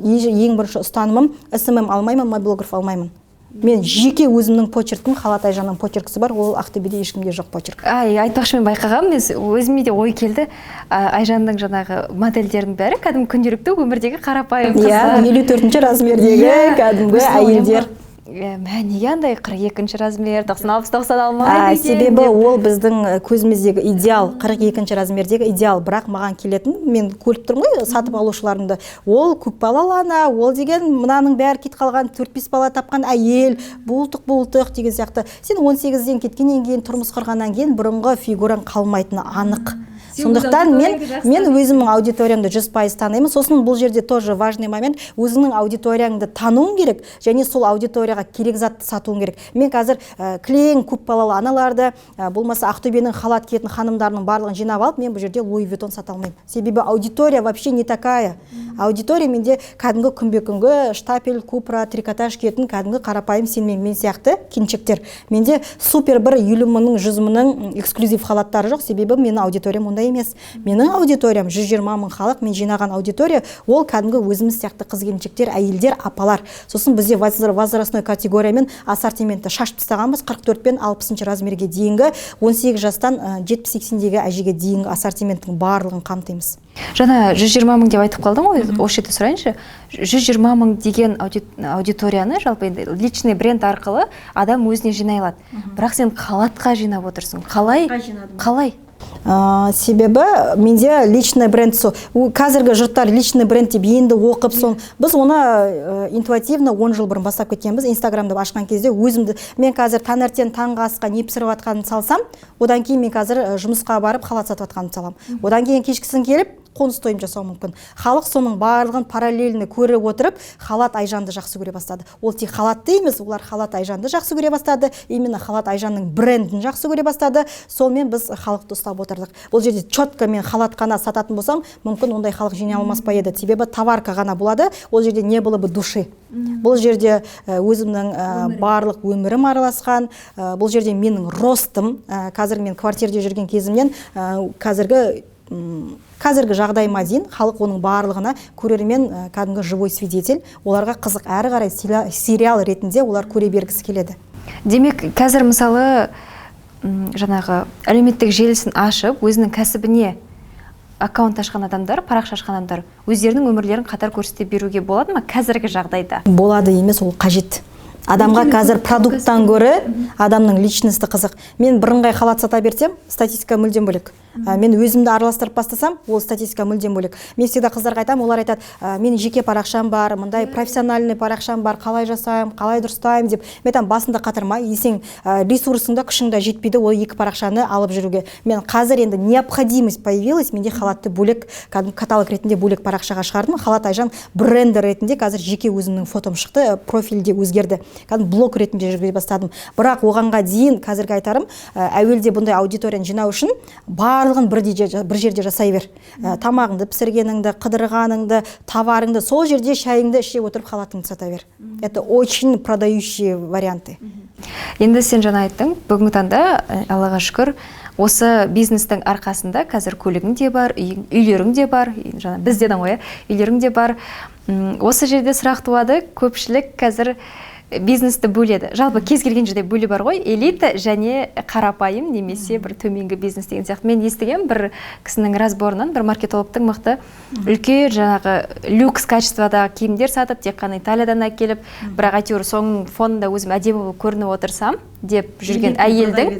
ең бірінші ұстанымым, SMM алмаймын, MyBlogger алмаймын. Мен жеке өзімнің почеркім, Халат Айжанның почеркісі бар, ол Ақтөбеде ешкімде жоқ почерк. Айтпақшы, мен байқағам, өзіме де ой келді. Айжанның жаңағы модельдердің бәрі кәдімгі күнделікті өмірдегі қарапайым қыздар. 54-ші размердегі кәдімгі әйелдер. Неге андай 42-ші размер, 90-60-90 алмайды? Себебі ол біздің көзіміздегі идеал, 42-ші размердегі идеал, бірақ маған келетін, мен көріп тұрмын ғой, сатып алушыларымды, ол көпбалалы ана, ол деген мынаның бәрі кетіп қалған 4-5 бала тапқан әйел, бұлтық деген сияқты. Сен 18-ден кеткеннен кейін, тұрмыс құрғаннан кейін бұрынғы фигураң қалмайтыны анық. Сондықтан мен өзімнің аудиториямды 100% танимын. Сосын бұл жерде тоже важный момент, өзіңнің аудиторияңды тануың керек, және сол аудиторияға аудиторияға керек затты сатуың керек. Мен қазір кілең көп балалы аналарды, болмаса Ақтөбенің халат киетін ханымдарының барлығын жинап алып, мен бұл жерде Луи Виттон сата алмаймын. Себебі аудитория вообще не такая. Аудитория менде кәдімгі күнбе-күнгі штапель, купра, трикотаж киетін кәдімгі қарапайым мен сияқты келіншектер. Менде супер бір 50 мыңның, 100 мыңның эксклюзив халаттары жоқ, себебі менің аудиториям ондай емес. Менің аудиториям 120 мың халық, мен жинаған аудитория, ол кәдімгі өзіміз сияқты қыз-келіншектер, әйелдер, апалар. Сосын бізде возрастной категориямен ассортиментті шашып тастағанбыз, 44 пен 60 размерге дейінгі, 18 жастан 70-80-дегі әжеге дейінгі ассортименттің барлығын қамтимыз. Жаңа 120 мың деп айтып қалдың ғой, осы жерде сұрайыншы. 120 мың деген аудиторияны жалпы личный бренд арқылы адам өзіне жинай алады. Бірақ сен халатқа жинап отырсың. Қалай? Себебі менде личный бренд қазіргі жұрттар личный бренд деп енді оқып соң біз оны интуитивно 10 жыл бұрын бастап кеткенбіз. Инстаграмды ашқан кезде өзімді мен қазір таңертең таңғы асқа не пісіріп жатқанын салсам, одан кейін мен қазір жұмысқа барып халат сатып жатқанын салам. Одан кейін кешкісін келіп қоныс тойым жасау мүмкін. Халық соның барлығын параллельно көріп отырып, халат Айжанды жақсы көре бастады. Ол тек халатты емес, олар халат Айжанды жақсы көре бастады. Именно халат Айжанның брендін жақсы көре бастады. Сонымен біз халықты ұстап отырдық. Бұл жерде четко мен халат қана сататын болсам, мүмкін ондай халық жинай алмас па еді. Себебі товарка ғана болады. Ол жерде не было бы души. Бұл жерде өзімнің барлық өмірім араласқан. Бұл жерде менің ростым, қазір мен квартирде жүрген кезімнен қазіргі жағдайыма дейін халық оның барлығына көрермен кәдімгі живой свидетель, оларға қызық әрі қарай сериал ретінде олар көре бергісі келеді. Демек, қазір мысалы жаңағы әлеуметтік желісін ашып, өзінің кәсібіне аккаунт ашқан адамдар, парақша ашқан адамдар өздерінің өмірлерін қатар көрсете беруге болады ма қазіргі жағдайда? Болады емес, ол қажет. Адамға қазір продукттан көрі адамның личності қызық. Мен бірыңғай халат сата берсем, статистика мүлдем бөлек. Мен өзімді араластырып бастасам, ол статистика мүлдем бөлек. Мен всегда қыздарға айтам, олар айтады, менің жеке парақшам бар, мындай профессиональный парақшам бар, қалай жасаймын, қалай дұрыстаймын деп. Мен айтам, басында қатырма, есең ресурсыңда, күшіңде жетпейді ол екі парақшаны алып жүруге. Мен қазір енді необходимость появилась, менде халатты бөлек, каталог ретінде бөлек парақшаға шығардым. Халат Айжан бренді ретінде қазір жеке өзімнің фотом шықты, профильде өзгерді. Блог ретінде жүргізе бастадым. Бірақ оғанға дейін қазіргі айтарым, әуелде бұндай аудиторияны жинау үшін барлығын бір жерде жасай бер. Тамағыңды пісіргеніңді, қыдырғаныңды, товарыңды, сол жерде шайыңды іше отырып халатыңды сата бер. Это очень продающие варианты. Енді сен жаңа айттың, бүгінгі таңда, Аллаға шүкір, осы бизнестің арқасында қазір көлігің де бар, үйлерің де бар, жаңа біз дедің ғой, үйлерің де бар. Осы жерде сұрақ туады, көпшілік қазір бизнесті бөледі. Жалпы кез келген жерде бөлі бар ғой, элита және қарапайым немесе бір төменгі бизнес деген сияқты. Мен естіген бір кісінің разборынан, бір маркетологтың мықты үлкен жаңағы люкс качестводағы киімдер сатып, тек қана Италиядан әкеліп, бірақ әйтеуір соның фонында өзім әдемі болып көрініп отырсам деп жүрген әйелдің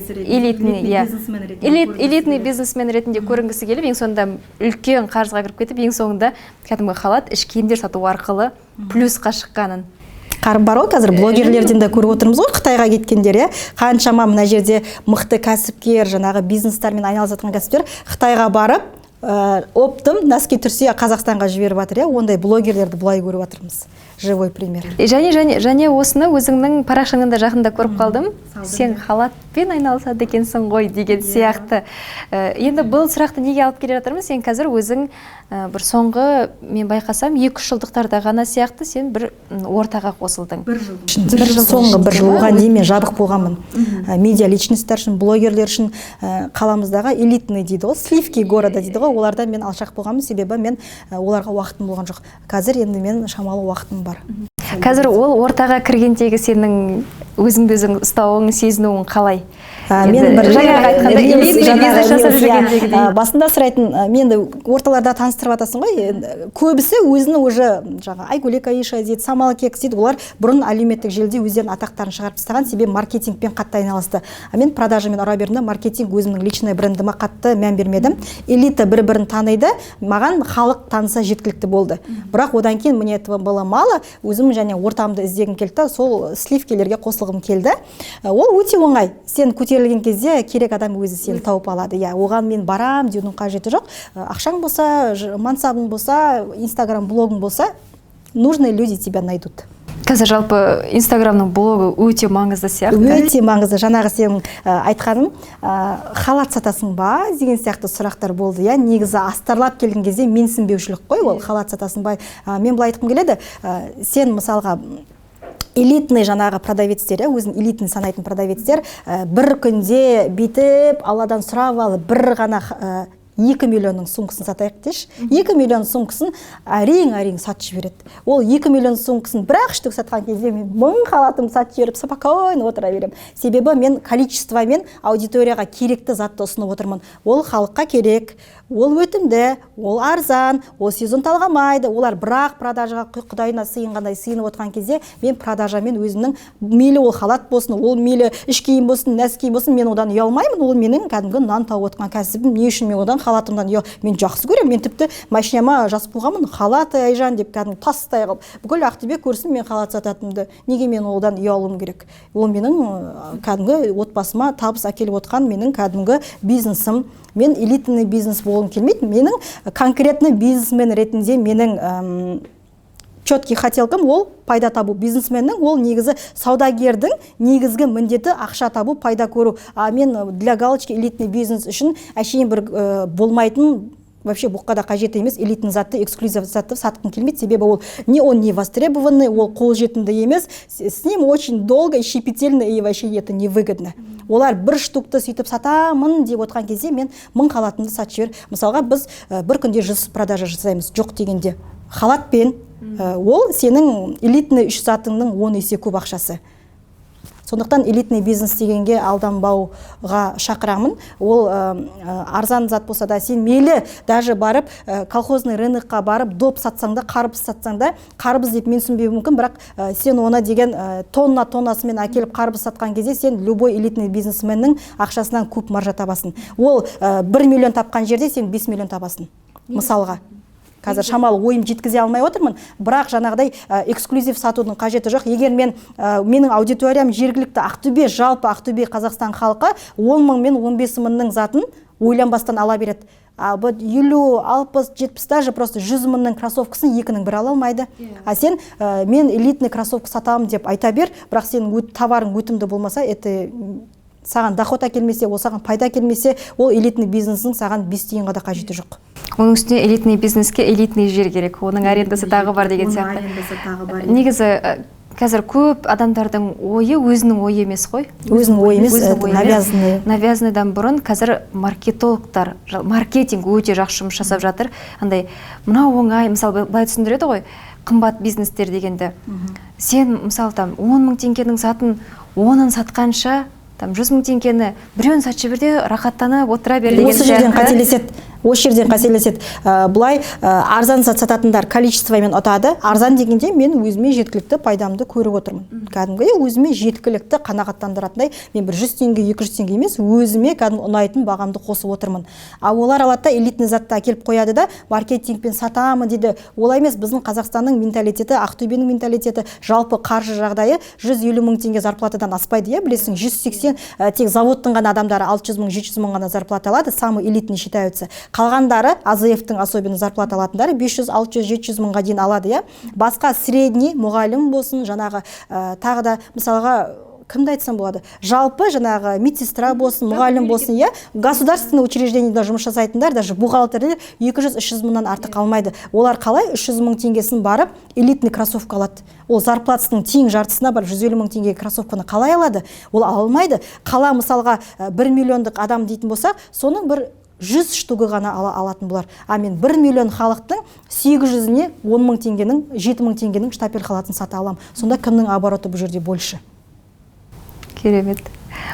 элитный бизнесмен ретінде көрінгісі келіп, ең соңында үлкен қарызға кіріп кетіп, ең соңында кәдімгі халат, іш киімдер сату арқылы плюсқа шыққанын. Бар ғой, қазір блогерлерден де көріп отырмыз ғой, Қытайға кеткендер, қаншама мына жерде мықты кәсіпкер, жаңағы бизнестермен айналысатын кәсіпкер Қытайға барып, оптым нәски түрсе Қазақстанға жіберіп жатыр, ондай блогерлерді бұлай көріп отырмыз. Живой пример. Және осыны өзіңнің парақшаңында жақында көріп қалдым. Сен халатпен айналысады екенсің ғой деген сияқты. Енді бұл сұрақты неге алып келе жатырмыз? Сен қазір өзің бір соңғы, мен байқасам, 2-3 жылдықтарда ғана сияқты сен бір ортаға қосылдың. Соңғы бір жыл оған дейін мен жабық болғанмын. Медиа личностьтер үшін, блогерлер үшін қаламыздағы элитный дейді ғой, сливки города дейді ғой, олардан мен алшақ болғанмын, себебі мен оларға уақытым болған жоқ. Қазір енді мен шамалы уақытым бар. Қазір ол ортаға кіргендегі сенің өзіңді өзің ұстауың, сезінуің қалай? Мен бір басында сұрайтын, менді орталарда таныстырып атасың ғой, көбісі өзінің уже Айгулек Аиша дейді, Самал Кекс дейді, олар бұрын әлеуметтік желіде өздерінің атақтарын шығарып тастаған, себебі маркетингпен қатты айналысты. Мен продажамен ұра бердім, маркетинг өзімнің личный брендіме қатты мән бермедім. Элита бір-бірін таниды, маған халық таныса жеткілікті болды. Бірақ одан кейін мне этого было мало, өзім және ортамды іздегім келді, сол сливкелерге қосылғым келді. Ол өте оңай. Сен көтерілген кезде керек адам өзі сені тауып алады. Оған мен барам деудің қажеті жоқ. Ақшаң болса, мансабың болса, Инстаграм блогың болса, нужные люди тебя найдут. Қазір жалпы Инстаграмның блогы өте маңызды сияқты. Өте маңызды. Жаңағы сенің айтқаның халат сатасың ба деген сияқты сұрақтар болды. Я негізі астарлап келген кезде менсінбеушілік қой, ол халат сатасың ба. Мен былай айтқым келеді, сен мысалға элитный жаңағы продавецтер, өзін элитный санайтын продавецтер бір күнде битіп алладан сұрап алып бір ғана 2 миллионның сумкасын сатайық деші. 2 миллион сумкасын әрең сатып жібереді. Ол 2 миллион сумкасын бір-ақ штук сатқан кезде мен 1000 халатым сатып жіберіп спокойно отыра беремін. Себебі мен количествомен аудиторияға керекті затты ұсынып отырмын. Ол халыққа керек, ол өтімді, ол арзан, ол сезон талғамайды. Олар бірақ продажаға құдайына сыйынғандай сыйынып отырған кезде мен продажамен өзімнің мейлі ол халат болсын, ол мейлі іш киім болсын, нәс киім болсын, мен одан ұялмаймын. Ол менің кәдімгі нан тауып отырған кәсібім. Не үшін мен одан халатымдан мен жақсы көремін. Мен тіпті машинама жас болғанмын, халат Айжан деп кәдімгі тастай қылып, бүкіл Ақтөбе көрсін мен халат сататынымды. Неге мен одан ұялуым керек? Ол менің кәдімгі отбасыма табыс әкеліп отқан менің кәдімгі бизнесім. Мен элитный бизнес болғым келмейді. Менің конкретный бизнесмен ретінде менің четкий хотелкам ол пайда табу. Бизнесменнің ол негізі саудагердің негізгі міндеті ақша табу, пайда көру. А мен для галочки элитный бизнес үшін әшейін бір болмайтын, вообще бұққада қажет емес элитный затты, эксклюзив затты сатқым келмейді. Себебі ол не востребованный, ол қолжетімді емес. С ним очень долго и щепетильно, и вообще это невыгодно. Олар бір штукты сөйтіп сатамын деп отқан кезде мен 1000 халатымды сатып жібер. Мысалға біз бір күнде 100 продажа жасаймыз. Жоқ дегенде халатпен ол сенің элитный үш затыңның 10 есе көп ақшасы. Сондықтан элитный бизнес дегенге алданбауға шақырамын. Ол арзан зат болса да сен мейлі даже барып колхозный рынокқа барып доп сатсаң да, қарбыз сатсаң да, қарбыз деп менсінбеуі мүмкін, бірақ сен оны деген тоннасымен әкеліп қарбыз сатқан кезде сен любой элитный бизнесменнің ақшасынан көп маржа табасың. Ол 1 миллион тапқан жерде сен 5 миллион табасың. Мысалға. Қазір шамалы ойым жеткізе алмай отырмын, бірақ жаңағыдай эксклюзив сатудың қажеті жоқ. Егер менің аудиториям жергілікті Ақтөбе, жалпы Ақтөбе Қазақстан халқы 10 мың мен 15 мыңның затын ойланбастан ала береді. Бұл 50, 60, 70 даже просто 100 мыңның кроссовкасын екінің бір ала алмайды. А сен мен элитный кроссовка сатамын деп айта бер, бірақ сенің товарың өтімді болмаса, это саған доход әкелмесе, ол саған пайда әкелмесе, ол элитный бизнестің саған 5 тиынға да қажеті жоқ. Оның үстіне элитный бизнеске элитный жер керек. Оның арендасы тағы бар деген сияқты. Негізі қазір көп адамдардың ойы өзінің ойы емес қой. Өзінің ойы емес, навязанный. Навязанныйдан бұрын қазір маркетологтар, маркетинг өте жақсы жұмыс жасап жатыр. Андай мынау оңай, мысалы былай түсіндіреді ғой, қымбат бизнестер дегенді. Сен мысалы 10 мың теңгенің затын 10-ын сатқанша 100 мың теңгені біреуін сатшы бірде рахаттанып отыра бер деген сияқты. Осы жерден қателеседі. Бұлай арзан зат сататындар количествомен ұтады. Арзан дегенде мен өзіме жеткілікті пайдамды көріп отырмын. Кәдімгі өзіме жеткілікті қанағаттандыратындай, мен бір 100 теңге, 200 теңге емес, өзіме кәдімгі ұнайтын бағамды қосып отырмын. Олар алады да элитный затты әкеліп қояды да, маркетингпен сатамын дейді. Олай емес, біздің Қазақстанның менталитеті, Ақтөбенің менталитеті, жалпы қаржы жағдайы 150 мың теңге зарплатадан аспайды, я білесің, 180 тек заводтың ғана адамдары 600 мың, 700 мың ғана зарплата алады, самый элитный считаются. Қалғандары, АЗФ-тің особенно зарплата алатындары 500, 600, 700 мыңға дейін алады, я. Басқа средний мұғалім болсын, жаңағы тағы да мысалға кімді айтсам болады? Жалпы жаңағы медсестра болсын, мұғалім болсын, я, государственный учреждениеде жұмыс жасайтындар, даже бухгалтерлер 200-300 мыңнан артық алмайды. Олар қалай 300 мың теңгесін барып элитный кроссовка алады. Ол зарплатасының тең жартысына барып 150 мың теңге кроссовканы қалай алады? Ол алмайды. Қала мысалға 1 миллиондық адам дейтін болса, соның бір 100 штугы ғана алатын бұлар. А мен 1 миллион халықтың 800-не 10 мың теңгенің, 7 мың теңгенің штапель халатын сата алам. Сонда кімнің обороты бұл жерде больше? Керемет.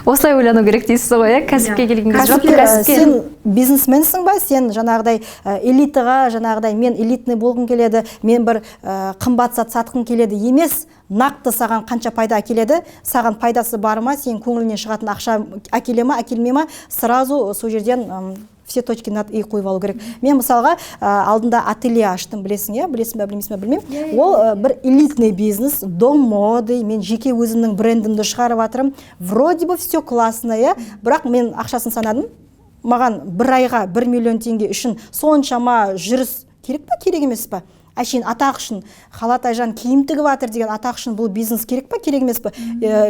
Осылай ойлану керек дейсіз ғой, кәсіпке келген кезде. Сен бизнесменсің ба? Сен жаңағыдай элитаға, жаңағыдай мен элитный болғым келеді, мен бір қымбат зат сатқым келеді емес, нақты саған қанша пайда әкеледі, саған пайдасы бар ма, сен көңілінен шығатын ақша әкеле ма, әкелмей ма, сразу сол жерден все точки над и қойып алу керек. Мен мысалға алдында ателье аштым, білесің, я, білесің бе, білмейсің бе, білмеймін. Ол бір элитный бизнес, дом моды, мен жеке өзімнің брендімді шығарып жатырмын. Вроде бы все классно, я, бірақ мен ақшасын санадым. Маған бір айға 1 миллион теңге үшін соншама жүріс керек па, керек емес па? әшейін атақ үшін Халат Айжан киім тігіп жатыр деген атақ үшін бұл бизнес керек па, керек емес па?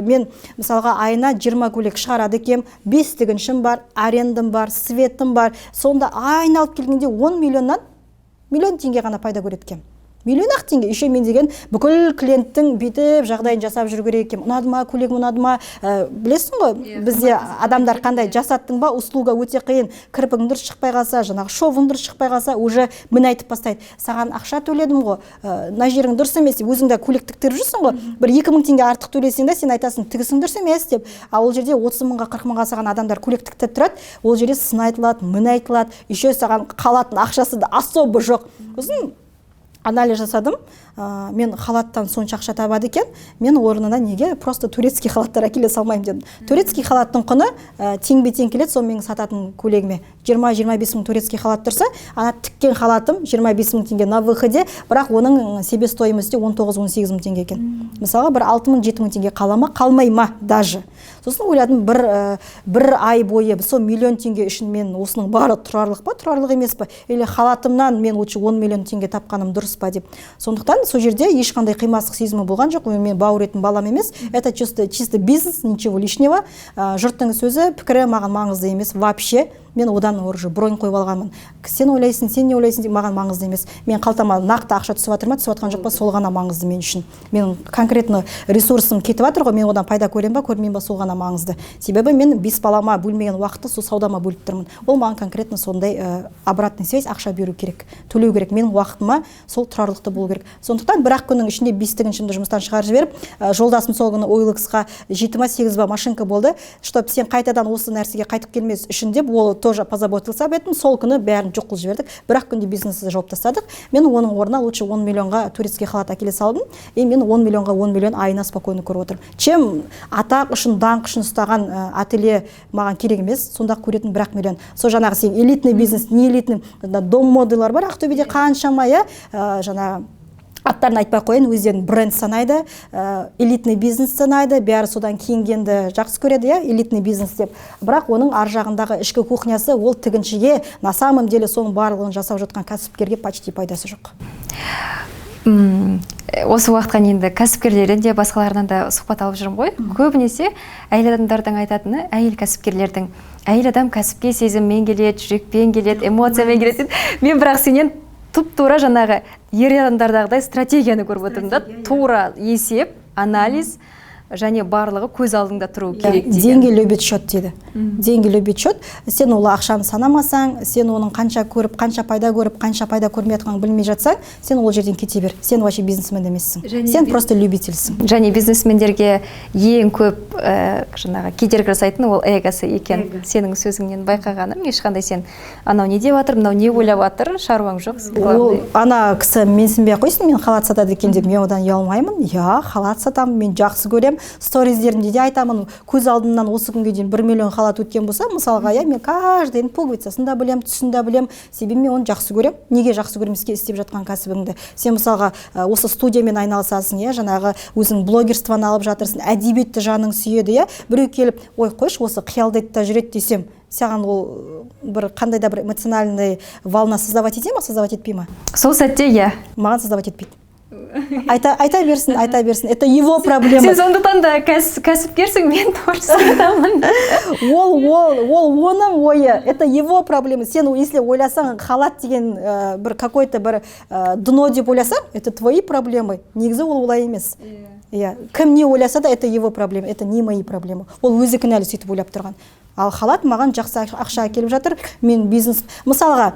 Мен мысалға айына 20 көйлек шығарады екем, 5 тігіншім бар, арендам бар, светім бар. Сонда айналып келгенде 10 миллион теңге ғана пайда көреді екем. Миллион ақ теңге. Еще мен деген бүкіл клиенттің бүйтіп жағдайын жасап жүру керек екен. Ұнады ма, көйлегім ұнады ма? Білесің ғой, бізде адамдар қандай жасаттың ба, услуга өте қиын. Кірпігің дұрыс шықпай қалса, жаңағы шовың дұрыс шықпай қалса, уже мін айтып бастайды. Саған ақша төледім ғой, мына жерің дұрыс емес, өзің де көйлек тіктіріп жүрсің ғой. Бір 2000 теңге артық төлесең де сен айтасың, тігісің дұрыс емес деп. Ал ол жерде 30 мыңға 40 мыңға саған адамдар көйлек тіктіріп тұрады. Ол жерде сын айтылады, мін айтылады. Еще саған қалатын ақшасы да особо жоқ. Сосын анализ жасадым, мен халаттан сонша ақша табады екен, мен орнына неге просто турецкий халаттар әкеле салмаймын дедім. Турецкий халаттың құны теңбе-тең келеді, сол менің сататын көйлегіме. 20-25 мың турецкий халат тұрса, ана тіккен халатым 25 мың теңге на выходе, бірақ оның себестоимости 19-18 мың теңге екен. Мысалға бір 6 мың 7 мың теңге қалама, қалмай ма даже. Сосын ойладым, бір ай бойы сол миллион теңге үшін мен осының бары тұрарлық па, тұрарлық емес па? Или халатымнан мен лучше 10 миллион теңге тапқаным дұрыс па деп. Сондықтан сол жерде ешқандай қимастық сезімі болған жоқ. Мен бауыр етін балам емес. Это чисто бизнес, ничего лишнего. Жұрттың сөзі, пікірі маған маңызды емес вообще. Мен одан уже бронь қойып алғанмын. Сен ойлайсың, сен не ойлайсың деп маған маңызды емес. Мен қалтама нақты ақша түсіп жатыр ма, түсіп жатқан жоқ па, сол ғана маңызды мен үшін. Мен конкретно ресурсым кетіп жатыр ғой, мен одан пайда көремін ба, көрмеймін ба, сол ғана маңызды. Себебі мен 5 балама бөлмеген уақытты сол саудама бөліп тұрмын. Ол маған конкретно сондай обратный связь, ақша беру керек, төлеу керек. Менің уақытыма сол тұрарлықты болу керек. Сондықтан бір-ақ күннің ішінде 5 тігіншімді жұмыстан шығарып жіберіп, жолдасым сол күні OLX-қа 7-8 машинка болды, чтобы сен қайтадан осы нәрсеге қайтып келмес үшін деп, ол тоже позаботился об этом. Сол күні бәрін жоқ қылып жібердік. Бір-ақ күнде бизнесті жауып тастадық. Мен оның орнына лучше 10 миллионға турецкий халат әкеле салдым. Мен 10 миллионға 10 миллион айына спокойно көріп отырмын. Чем атақ үшін, даңқ үшін ұстаған ателье маған керек емес, сонда көретін 1 миллион. Сол жаңағы сен элитный бизнес, не элитный, дом модылар бар Ақтөбеде қаншама, жаңағы аттарын айтпай қойын, өздерін бренд санайды, элитный бизнес санайды, бәрі содан кейінгенді жақсы көреді, элитный бизнес деп. Бірақ оның ар жағындағы ішкі кухнясы, ол тігіншіге, на самом деле соның барлығын жасап жатқан кәсіпкерге почти пайдасы жоқ. Осы уақытқа енді кәсіпкерлерден де басқаларынан да сұхбат алып жүрмін ғой. Көбінесе әйел адамдардың айтатыны, әйел кәсіпкерлердің, әйел адам кәсіпке сезіммен келеді, жүрекпен келеді, эмоциямен келеді. Мен бірақ сенен тура жаңағы ер адамдардағыдай стратегияны көріп отырмын да, тура есеп, анализ және барлығы көз алдыңда тұру керек деген. Деньги любит счет дейді. Деньги любит счет. Сен ол ақшаны санамасаң, сен оның қанша көріп, қанша пайда көрмей жатқанын білмей жатсаң, сен ол жерден кете бер. Сен вообще бизнесмен емессің. Сен просто любительсің. Және бизнесмендерге ең көп жаңағы кедергі жасайтын ол эгосы екен. Сенің сөзіңнен байқағаным, ешқандай сен анау не деп жатыр, мынау не ойлап жатыр, шаруаң жоқ. Ол ана кісі менсінбей қойсын, мен халат сатады екен деп, мен одан ұялмаймын. Халат сатамын, мен жақсы көремін. Сториздерімде де айтамын, көз алдымнан осы күнге дейін 1 миллион халат өткен болса, мысалға, мен каждыйын пуговицасын да білем, түсін да білем, себебі мен оны жақсы көрем. Неге жақсы көремеске істеп жатқан кәсібіңді? Сен мысалға осы студиямен айналысасың, жаңағы өзің блогерствоны алып жатырсың, әдебиетті жаның сүйеді, біреу келіп, ой, қойшы, осы қиялдайды да жүреді десем, саған ол бір қандай да бір эмоциональный волна создавать ете ма, создавать етпей ма? Сол сәтте маған создавать етпейді. Айта берсін. Это его проблема. Сен сондықтан да кәсіпкерсің, мен творческий адамын. Ол оның ойы. Это его проблема. Сен если ойласаң, халат деген бір какой-то бір дно деп ойласаң, это твои проблемы. Негізі ол олай емес. Кім не ойласа да, это его проблема, это не мои проблемы. Ол өзі кінәлі сөйтіп ойлап тұрған. Ал халат маған жақсы ақша әкеліп жатыр. Мен бизнес, мысалға,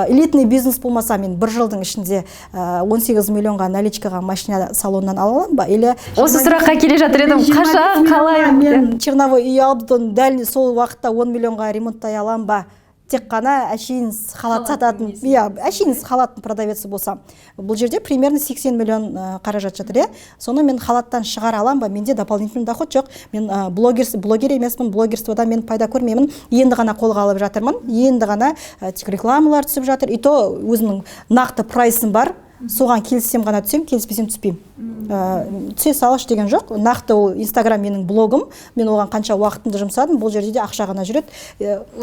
элитный бизнес болмаса, мен бір жылдың ішінде 18 миллионға наличкаға машина салоннан алалам ба? Или осы сұраққа келе жатыр едім, қашан, қалай? Мен черновой үй алып, дәл сол уақытта 10 миллионға ремонттай алам ба? Тек қана әшейін халат сататын, әшейін халаттың продавеці болсам. Бұл жерде примерно 80 миллион қаражат жатыр, соны мен халаттан шығар алам ба? Менде дополнительный доход жоқ. Мен блогер емеспін, блогерстводан мен пайда көрмеймін. Енді ғана қолға алып жатырмын. Енді ғана рекламалар түсіп жатыр. И то өзінің нақты прайсын бар. Соған келіссем ғана түсем, келіспесем түспеймін. Түсе салыш деген жоқ. Нақты ол Инстаграм менің блогым. Мен оған қанша уақытымды жұмсадым, бұл жерде де ақша ғана жүреді.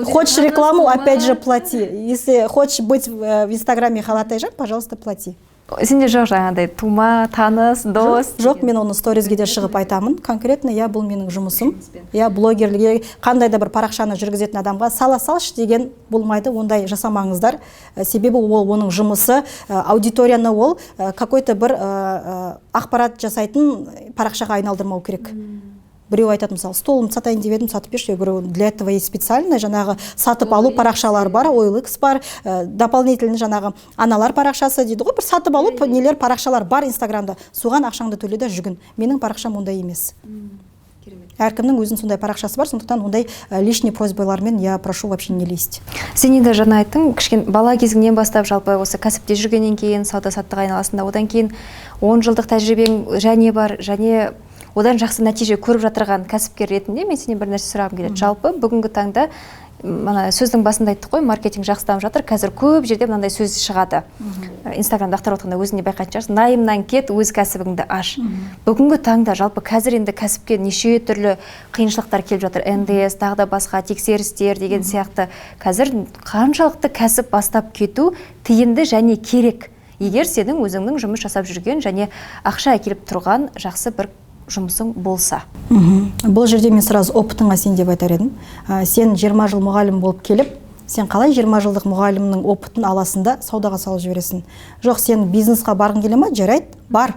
Хочешь рекламу, опять же плати. Если хочешь быть в Инстаграме Халат Айжан, пожалуйста, плати. Сенде жоқ жаңағыдай тума, таныс, дос? Жоқ, мен оны сторизге де шығып айтамын. Конкретно, бұл менің жұмысым. Блогерлерге, қандай да бір парақшаны жүргізетін адамға сала салшы деген болмайды, ондай жасамаңыздар. Себебі ол оның жұмысы, аудиторияны ол какой-то бір ақпарат жасайтын парақшаға айналдырмау керек. Біреу айтады, мысалы, столымды сатайын деп едім, сатып берші. Біреу для этого есть специально жаңағы сатып алу парақшалар бар, OLX бар, дополнительный жаңағы аналар парақшасы дейді ғой, бір сатып алу нелер парақшалар бар Инстаграмда. Соған ақшаңды төле де жүгін. Менің парақшам ондай емес. Әркімнің өзінің сондай парақшасы бар, сондықтан ондай лишний просьбалармен я прошу вообще не лезть. Сен енді жаңа айттың, кішкене бала кезіңнен бастап жалпы осы кәсіпте жүргеннен кейін, сауда-саттық айналасында, одан кейін 10 жылдық тәжірибең және бар, және одан жақсы нәтиже көріп жатырған кәсіпкер ретінде мен сенен бір нәрсе сұрағым келеді. Жалпы бүгінгі таңда мына сөздің басында айттық қой, маркетинг жақсы дамып жатыр. Қазір көп жерде мынандай сөз шығады. Инстаграмда ақтарып отқанда өзіңде байқайтын шығарсың. Найымнан кет, өз кәсібіңді аш. Бүгінгі таңда жалпы қазір енді кәсіпке неше түрлі қиыншылықтар келіп жатыр. НДС, тағы да басқа тексерістер деген сияқты. Қазір қаншалықты кәсіп бастап кету тиімді және керек. Егер сенің өзіңнің жұмыс жасап жүрген және ақша әкеліп тұрған жақсы бір жұмысың болса. Бұл жерде мен сразу опытыңа сен деп айтар едім. Сен 20 жыл мұғалім болып келіп, сен қалай 20 жылдық мұғалімнің опытын аласында саудаға салып жібересің? Жоқ, сен бизнесқа барғың келе ме? Жарайды, бар.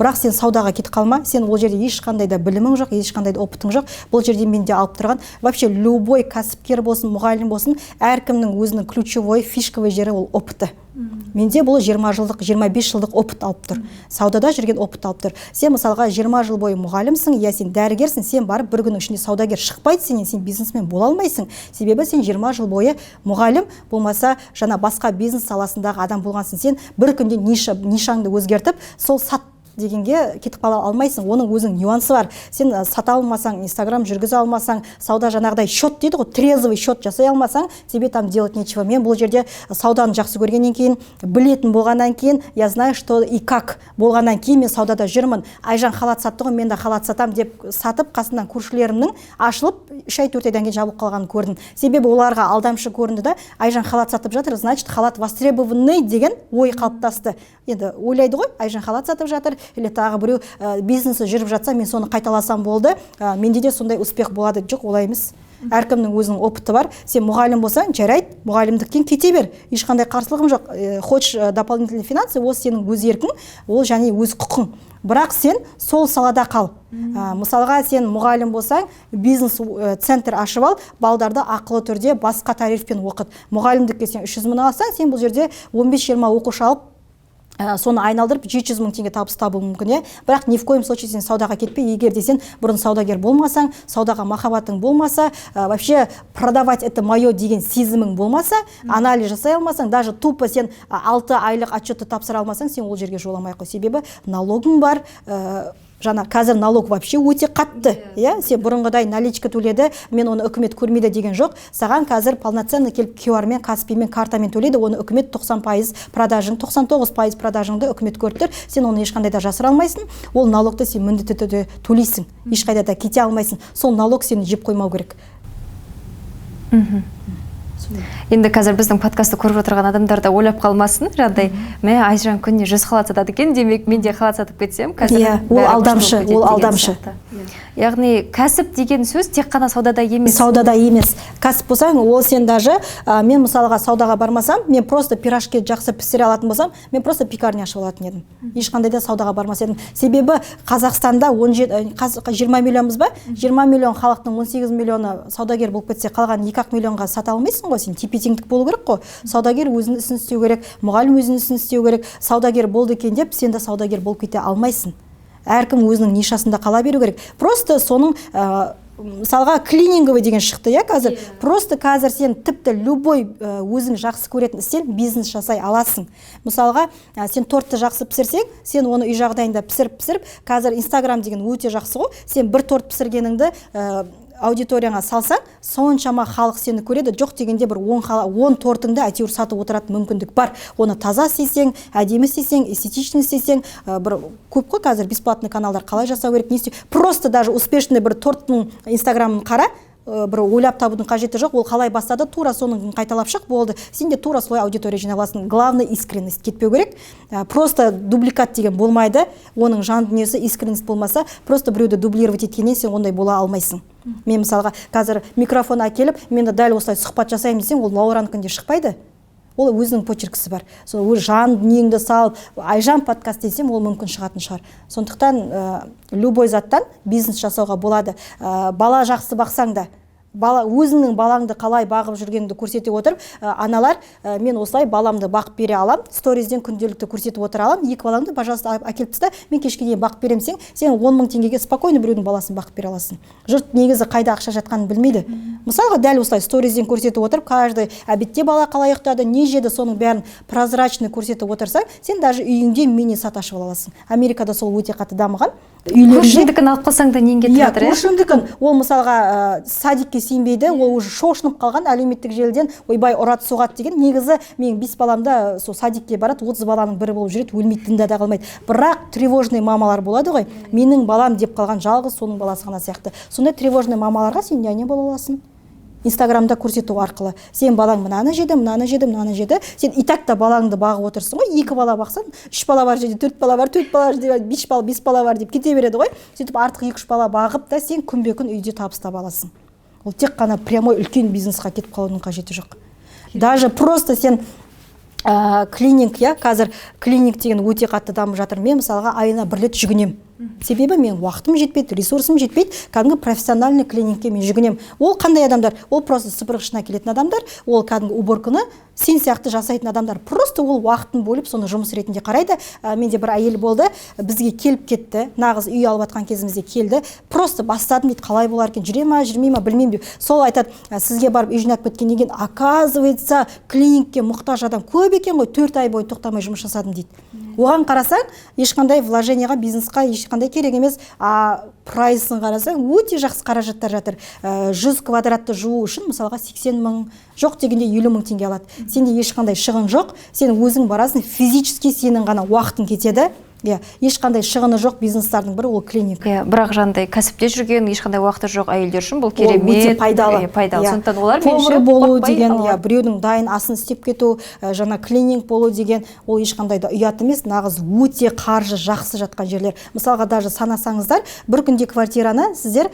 Бірақ сен саудаға кетіп қалма, сен ол жерде ешқандай да білімің жоқ, ешқандай да опытың жоқ. Бұл жерде менде алып тұрған, вообще любой кәсіпкер болсын, мұғалім болсын, әркімнің өзінің ключевой, фишковый жері ол опыты. Менде бұл 20 жылдық, 25 жылдық опыт алып тұр. Саудада жүрген опыт алып тұр. Сен мысалға 20 жыл бойы мұғалімсің, я сен дәрігерсің, сен барып бір күннің ішінде саудагер шықпайды сен бизнесмен бола алмайсың. Себебі сен 20 жыл бойы мұғалім болмаса, жаңа басқа бизнес саласындағы адам болғансың. Сен бір күнде нишаңды өзгертіп, сол сат дегенге кетіп қала алмайсың. Оның өзінің нюансы бар. Сен сата алмасаң, Инстаграм жүргізе алмасаң, сауда жаңағыдай счет дейді ғой, трезвый счет жасай алмасаң, тебе там делать нечего. Мен бұл жерде сауданы жақсы көргеннен кейін, білетін болғаннан кейін, я знаю, что и как болғаннан кейін мен саудада жүрмін. Айжан халат сатты ғой, мен де халат сатам деп сатып, қасынан көршілерімнің ашылып 3-4 айдан кейін жабылып қалғанын көрдім. Себебі оларға алдамшы көрінді да, Айжан халат сатып жатыр, значит, халат востребованный деген ой қалыптасты. Енді ойлайды ғой, Айжан халат сатып жатыр, или тағы біреу бизнесі жүріп жатса, мен соны қайталасам болды, менде де сондай успех болады. Жоқ, олай емес. Әркімнің өзінің опыты бар. Сен мұғалім болсаң, жарайды, мұғалімдіктен кете бер. Ешқандай қарсылығым жоқ. Хочешь дополнительные финансы, ол сенің өз еркің, ол және өз құқың. Бірақ сен сол салада қал. Мысалға сен мұғалім болсаң, бизнес-центр ашып ал, балдарды ақылы түрде басқа тарифпен оқыт. Мұғалімдікке сен 300 мың алсаң, сен бұл жерде 15-20 оқушы алып, соны айналдырып 700 мың теңге табыс табу мүмкін. Бірақ ни в коем случае сен саудаға кетпей, егер де сен бұрын саудагер болмасаң, саудаға махаббатың болмаса, вообще продавать это мое деген сезімің болмаса, анализ жасай алмасаң, даже тупо сен 6 айлық отчетты тапсыра алмасаң, сен ол жерге жоламай қой. Себебі налогың бар, жаңа қазір налог вообще өте қатты. Сен бұрынғыдай наличка төледі, мен оны үкімет көрмейді деген жоқ. Саған қазір полноценный келіп QR-мен, Каспиймен, картамен төлейді, оны үкімет 90% продажың, 99% продажыңды үкімет көріп тұр. Сен оны ешқандай да жасыра алмайсың. Ол налогты сен міндетті түрде төлейсің. Ешқайда да кете алмайсың. Сол налог сені жеп қоймау керек. Енді қазір біздің подкастты көріп отырған адамдар да ойлап қалмасын, жағдай, мә Айжан күніне 100 халат сатады екен, демек мен де халат сатып кетсем, қазір ол алдамшы, ол алдамшы. Яғни кәсіп деген сөз тек қана саудада емес. Саудада емес. Кәсіп болсаң, ол сен даже, мен мысалға саудаға бармасам, мен просто пирожки жақсы пісіре алатын болсам, мен просто пекарня ашып алатын едім. Ешқандай да саудаға бармас едім. Себебі Қазақстанда 20 миллионбыз ба? 20 миллион халықтың 18 миллионы саудагер болып кетсе, қалған 2 миллионға сата алмайсың ғой, сен тепе-теңдік болу керек қой. Саудагер өзінің ісін істеу керек, мұғалім өзінің ісін істеу керек. Саудагер болды екен деп, сен де саудагер болып кете алмайсың. Әркім өзінің нишасында қала беру керек. Просто соның мысалға клининговый деген шықты, қазір. Просто қазір сен тіпті любой өзің жақсы көретін істен бизнес жасай аласың. Мысалға, сен тортты жақсы пісірсең, сен оны үй жағдайында пісіріп, қазір Инстаграм деген өте жақсы ғой. Сен бір торт пісіргеніңді аудиторияңа салсаң, соншама халық сені көреді. Жоқ дегенде бір 10 тортыңды әйтеуір сатып отыратын мүмкіндік бар. Оны таза істесең, әдемі істесең, эстетичный істесең, бір көп қой қазір бесплатный каналдар қалай жасау керек, не істеу. Просто даже успешный бір торттың Инстаграмын қара, бір ойлап табудың қажеті жоқ, ол қалай бастады, тура соның қайталап шық, болды. Сен де тура солай аудитория жинай аласың. Главный искренность кетпеу керек. Просто дубликат деген болмайды. Оның жан дүниесі искренность болмаса, просто біреуді дублировать еткеннен сен ондай бола алмайсың. Мен мысалға қазір микрофон әкеліп, мен де дәл осылай сұхбат жасаймын десең, ол Лаураныкінде шықпайды. Ол өзінің почеркісі бар. Сол жан дүниеңді салып, Айжан подкаст десем, ол мүмкін шығатын шығар. Сондықтан любой заттан бизнес жасауға болады. Бала жақсы бақсаң да, өзіңнің балаңды қалай бағып жүргеніңді көрсете отырып, аналар, мен осылай баламды бақып бере алам, сторизден күнделікті көрсетіп отыра алам, екі балаңды, пожалуйста, әкеліп таста, мен кешке дейін бақып берем сен 10 000 теңгеге спокойно біреудің баласын бақып бере аласың. Жұрт негізі қайда ақша жатқанын білмейді. Мысалға дәл осылай сторизден көрсетіп отырып, каждый обедте бала қалай ұйықтады, не жеді, соның бәрін прозрачный көрсетіп отырсаң, сен даже үйіңде мини-сат ашып аласың. Америкада сол өте қатты дамыған. Көршіңдікін алып қосаң да нең кетіп жатыр, көршіңдікін, ол мысалға садикке сенбейді, ол уже шошынып қалған, әлеуметтік желіден ойбай ұрат соғат деген. Негізі мен 5 баламда сол садикке барады, 30 баланың бірі болып жүреді, өлмейді, дінда да қалмайды. Бірақ тревожный мамалар болады ғой. Менің балам деп қалған жалғыз соның баласы ғана сияқты. Сондай тревожный мамаларға сен няня бола аласың. Инстаграмда көрсету арқылы. Сен балаң мынаны жеді, мынаны жеді, мынаны жеді. Сен и так та балаңды бағып отырсың ғой. 2 бала бақсан, 3 бала бар жерде, 4 бала бар, 4 бала жерде, 5 бала бар деп кете береді ғой. Сөйтіп артық 2-3 бала бағып та сен күнбе-күн үйде табыс таба аласың. Ол тек қана прямой үлкен бизнесқа кетіп қалудың қажеті жоқ. Даже просто сен клининг, қазір клининг деген өте қатты дамып жатыр. Мен мысалға айына 1 рет жүгінем. Себебі мен уақытым жетпейді, ресурсым жетпейді, кәдімгі профессиональный клинингке мен жүгінем. Ол қандай адамдар? Ол просто сыпырғышына келетін адамдар, ол кәдімгі уборканы сен сияқты жасайтын адамдар. Просто ол уақытын бөліп, соны жұмыс ретінде қарайды. Менде бір әйел болды, бізге келіп кетті, нағыз үй алып атқан кезімізде келді. Просто бастадым дейді, қалай болар екен, жүре ма, жүрмей ма, білмеймін деп. Сол айтады, сізге барып үй жинап кеткеннен кейін, оказывается, клинингке мұқтаж адам көп екен ғой, 4 ай бойы тоқтамай жұмыс жасадым дейді. Оған қарасаң, ешқандай вложенияға, бизнесқа ешқандай керек емес, прайсын қарасаң, өте жақсы қаражаттар жатыр. 100 квадратты жуу үшін, мысалға 80 000, жоқ дегенде 50 000 теңге алады. Сенде ешқандай шығын жоқ, сен өзің барасың, физически сенің ғана уақытың кетеді. Ешқандай шығыны жоқ бизнестардың бірі ол клининг. Бірақ жандай кәсіпте жүрген, ешқандай уақыты жоқ әйелдер үшін бұл керемет, пайдалы. Сондықтан олар повар болу деген, біреудің дайын асын істеп кету, жаңа клининг болу деген, ол ешқандай да ұят емес, нағыз өте қаржы жақсы жатқан жерлер. Мысалға даже санасаңыздар, бір күнде квартираны сіздер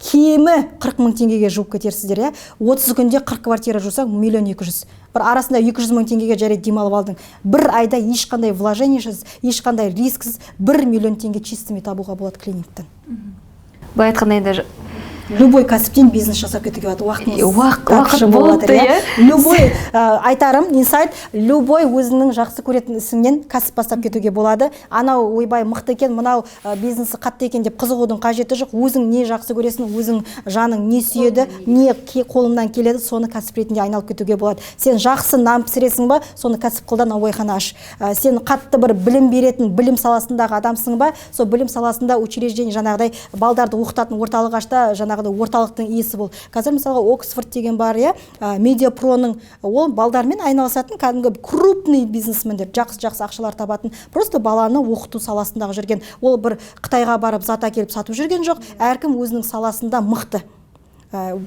кемі 40 000 теңгеге жуып кетерсіздер, 30 күнде 40 квартира жусаң 1 200 000. Бір арасында 200 000 теңгеге жарайды демалып алдың. Бір айда ешқандай вложениесіз, ешқандай рисксіз 1 миллион теңге чистыми табуға болады клиниктен. Былай айтқанда енді любой кәсіптен бизнес жасап кетуге болады. Уақыт болды, Любой айтарым, инсайт, любой өзінің жақсы көретін ісіңнен кәсіп бастап кетуге болады. Анау ойбай мықты екен, мынау бизнесі қатты екен деп қызығудың қажеті жоқ. Өзің не жақсы көресің, өзің жаның не сүйеді, не қолыңнан келеді, соны кәсіп ретінде айналып кетуге болады. Сен жақсы нан пісіресің ба, соны кәсіп қылдан наубайхана аш. Сен қатты бір білім беретін, білім саласындағы адамсың ба, сол білім саласында учреждение жаңағыдай балдарды оқытатын орталық ашта, орталықтың иесі бол. Қазір мысалға Оксфорд деген бар, Медиапроның, ол балдармен айналысатын кәдімгі крупный бизнесмендер, жақсы ақшалар табатын, просто баланы оқыту саласындағы жүрген. Ол бір Қытайға барып зат әкеліп сатып жүрген жоқ, әркім өзінің саласында мықты.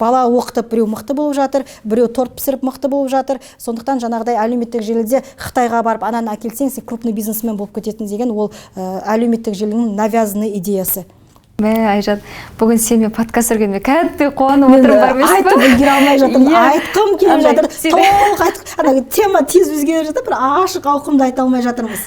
Бала оқытып, біреу мықты болып жатыр, біреу торт пісіріп мықты болып жатыр. Сондықтан жаңағыдай әлеуметтік желіде Қытайға барып ананы әкелсең, сен крупный бизнесмен болып кететін деген ол әлеуметтік желінің навязанный идеясы. Айжан, бүгін сенімен подкаст жүргеніме кәдімгі қуанып отырмын бар емес пе? Айтып үлгере алмай жатырмын, айтқым келіп жатыр. Толық айтқым, тема тез өзгеріп жатыр, бір ашық ауқымды айта алмай жатырмыз.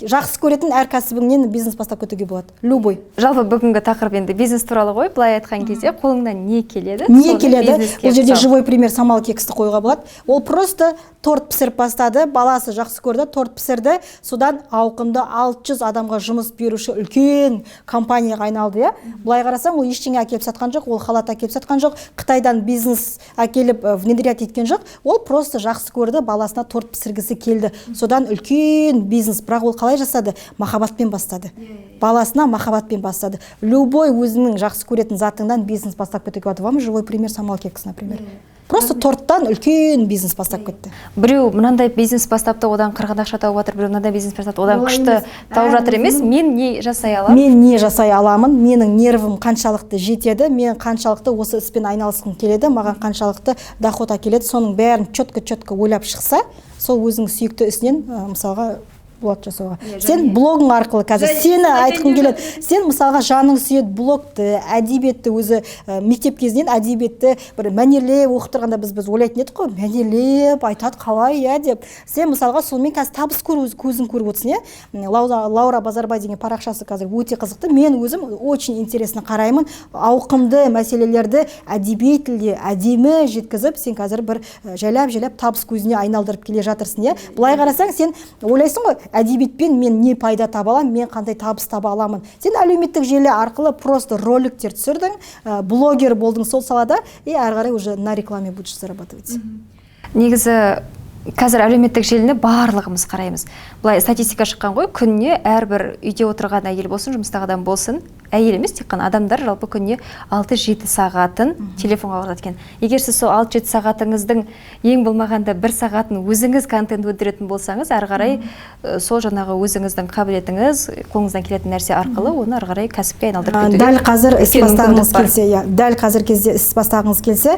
Жақсы көретін әр кәсібіңнен бизнес бастап кетуге болады. Любой. Жалпы бүгінгі тақырып енді бизнес туралы ғой, былай айтқан кезде қолыңнан не келеді? Не келеді? Бұл жерде живой пример Самал кексті қоюға болады. Ол просто торт пісіріп бастады, баласы жақсы көрді, торт пісірді, содан ауқымды 600 адамға жұмыс беруші үлкен компанияға айналды. Бұлай қарасаң, ол ештеңе әкеліп сатқан жоқ, ол халат әкеліп сатқан жоқ, Қытайдан бизнес әкеліп внедрять еткен жоқ, ол просто жақсы көрді, баласына торт пісіргісі келді. Содан үлкен бизнес, бірақ ол қалай жасады? Махаббатпен бастады. Баласына махаббатпен бастады. Любой өзінің жақсы көретін затыңнан бизнес бастап кетуге болады. Вам живой пример Самал кекс, например. просто торттан үлкен бизнес бастап кетті. Біреу мынандай бизнес бастапты, одан қырғын ақша тауып жатыр, біреу мынандай бизнес бастапты, одан күшті тауып жатыр емес. Мен не жасай аламын? Мен не жасай аламын? Менің нервім қаншалықты жетеді, мен қаншалықты осы іспен айналысқым келеді, маған қаншалықты доход әкеледі, соның бәрін четко ойлап шықса, сол өзінің сүйікті ісінен мысалға болады жасауға. Сен блогың арқылы қазір сені айтқым келеді. Сен мысалға жаның сүйеді блогты, әдебиетті, өзі мектеп кезінен әдебиетті бір мәнерлеп оқытырғанда біз ойлайтын едік қой, мәнерлеп айтады қалай деп. Сен мысалға сонымен қазір табыс көзін көріп отырсың, Лаура Базарбай деген парақшасы қазір өте қызықты. Мен өзім очень интересно қараймын. Ауқымды мәселелерді әдеби тілде әдемі жеткізіп, сен қазір бір жайлап табыс көзіне айналдырып келе жатырсың, Былай қарасаң, сен ойлайсың ғой, әдебиетпен мен не пайда таба аламын, мен қандай табыс таба аламын. Сен әлеуметтік желі арқылы просто роликтер түсірдің, блогер болдың сол салада, и ары қарай уже на рекламе будешь зарабатывать. Негізі қазір әлеуметтік желіні барлығымыз қараймыз. Былай статистика шыққан ғой, күніне әрбір үйде отырған әйел болсын, жұмыстағы адам болсын, әйел емес, тек қана адамдар жалпы күніне 6-7 сағатын телефонға ауыртады екен. Егер сіз сол 6-7 сағатыңыздың ең болмағанда 1 сағатын өзіңіз контент өндіретін болсаңыз, ары қарай сол жаңағы өзіңіздің қабілетіңіз, қолыңыздан келетін нәрсе арқылы оны ары қарай кәсіпке айналдырып кетуге. Дәл қазір кезде іс бастағыңыз келсе,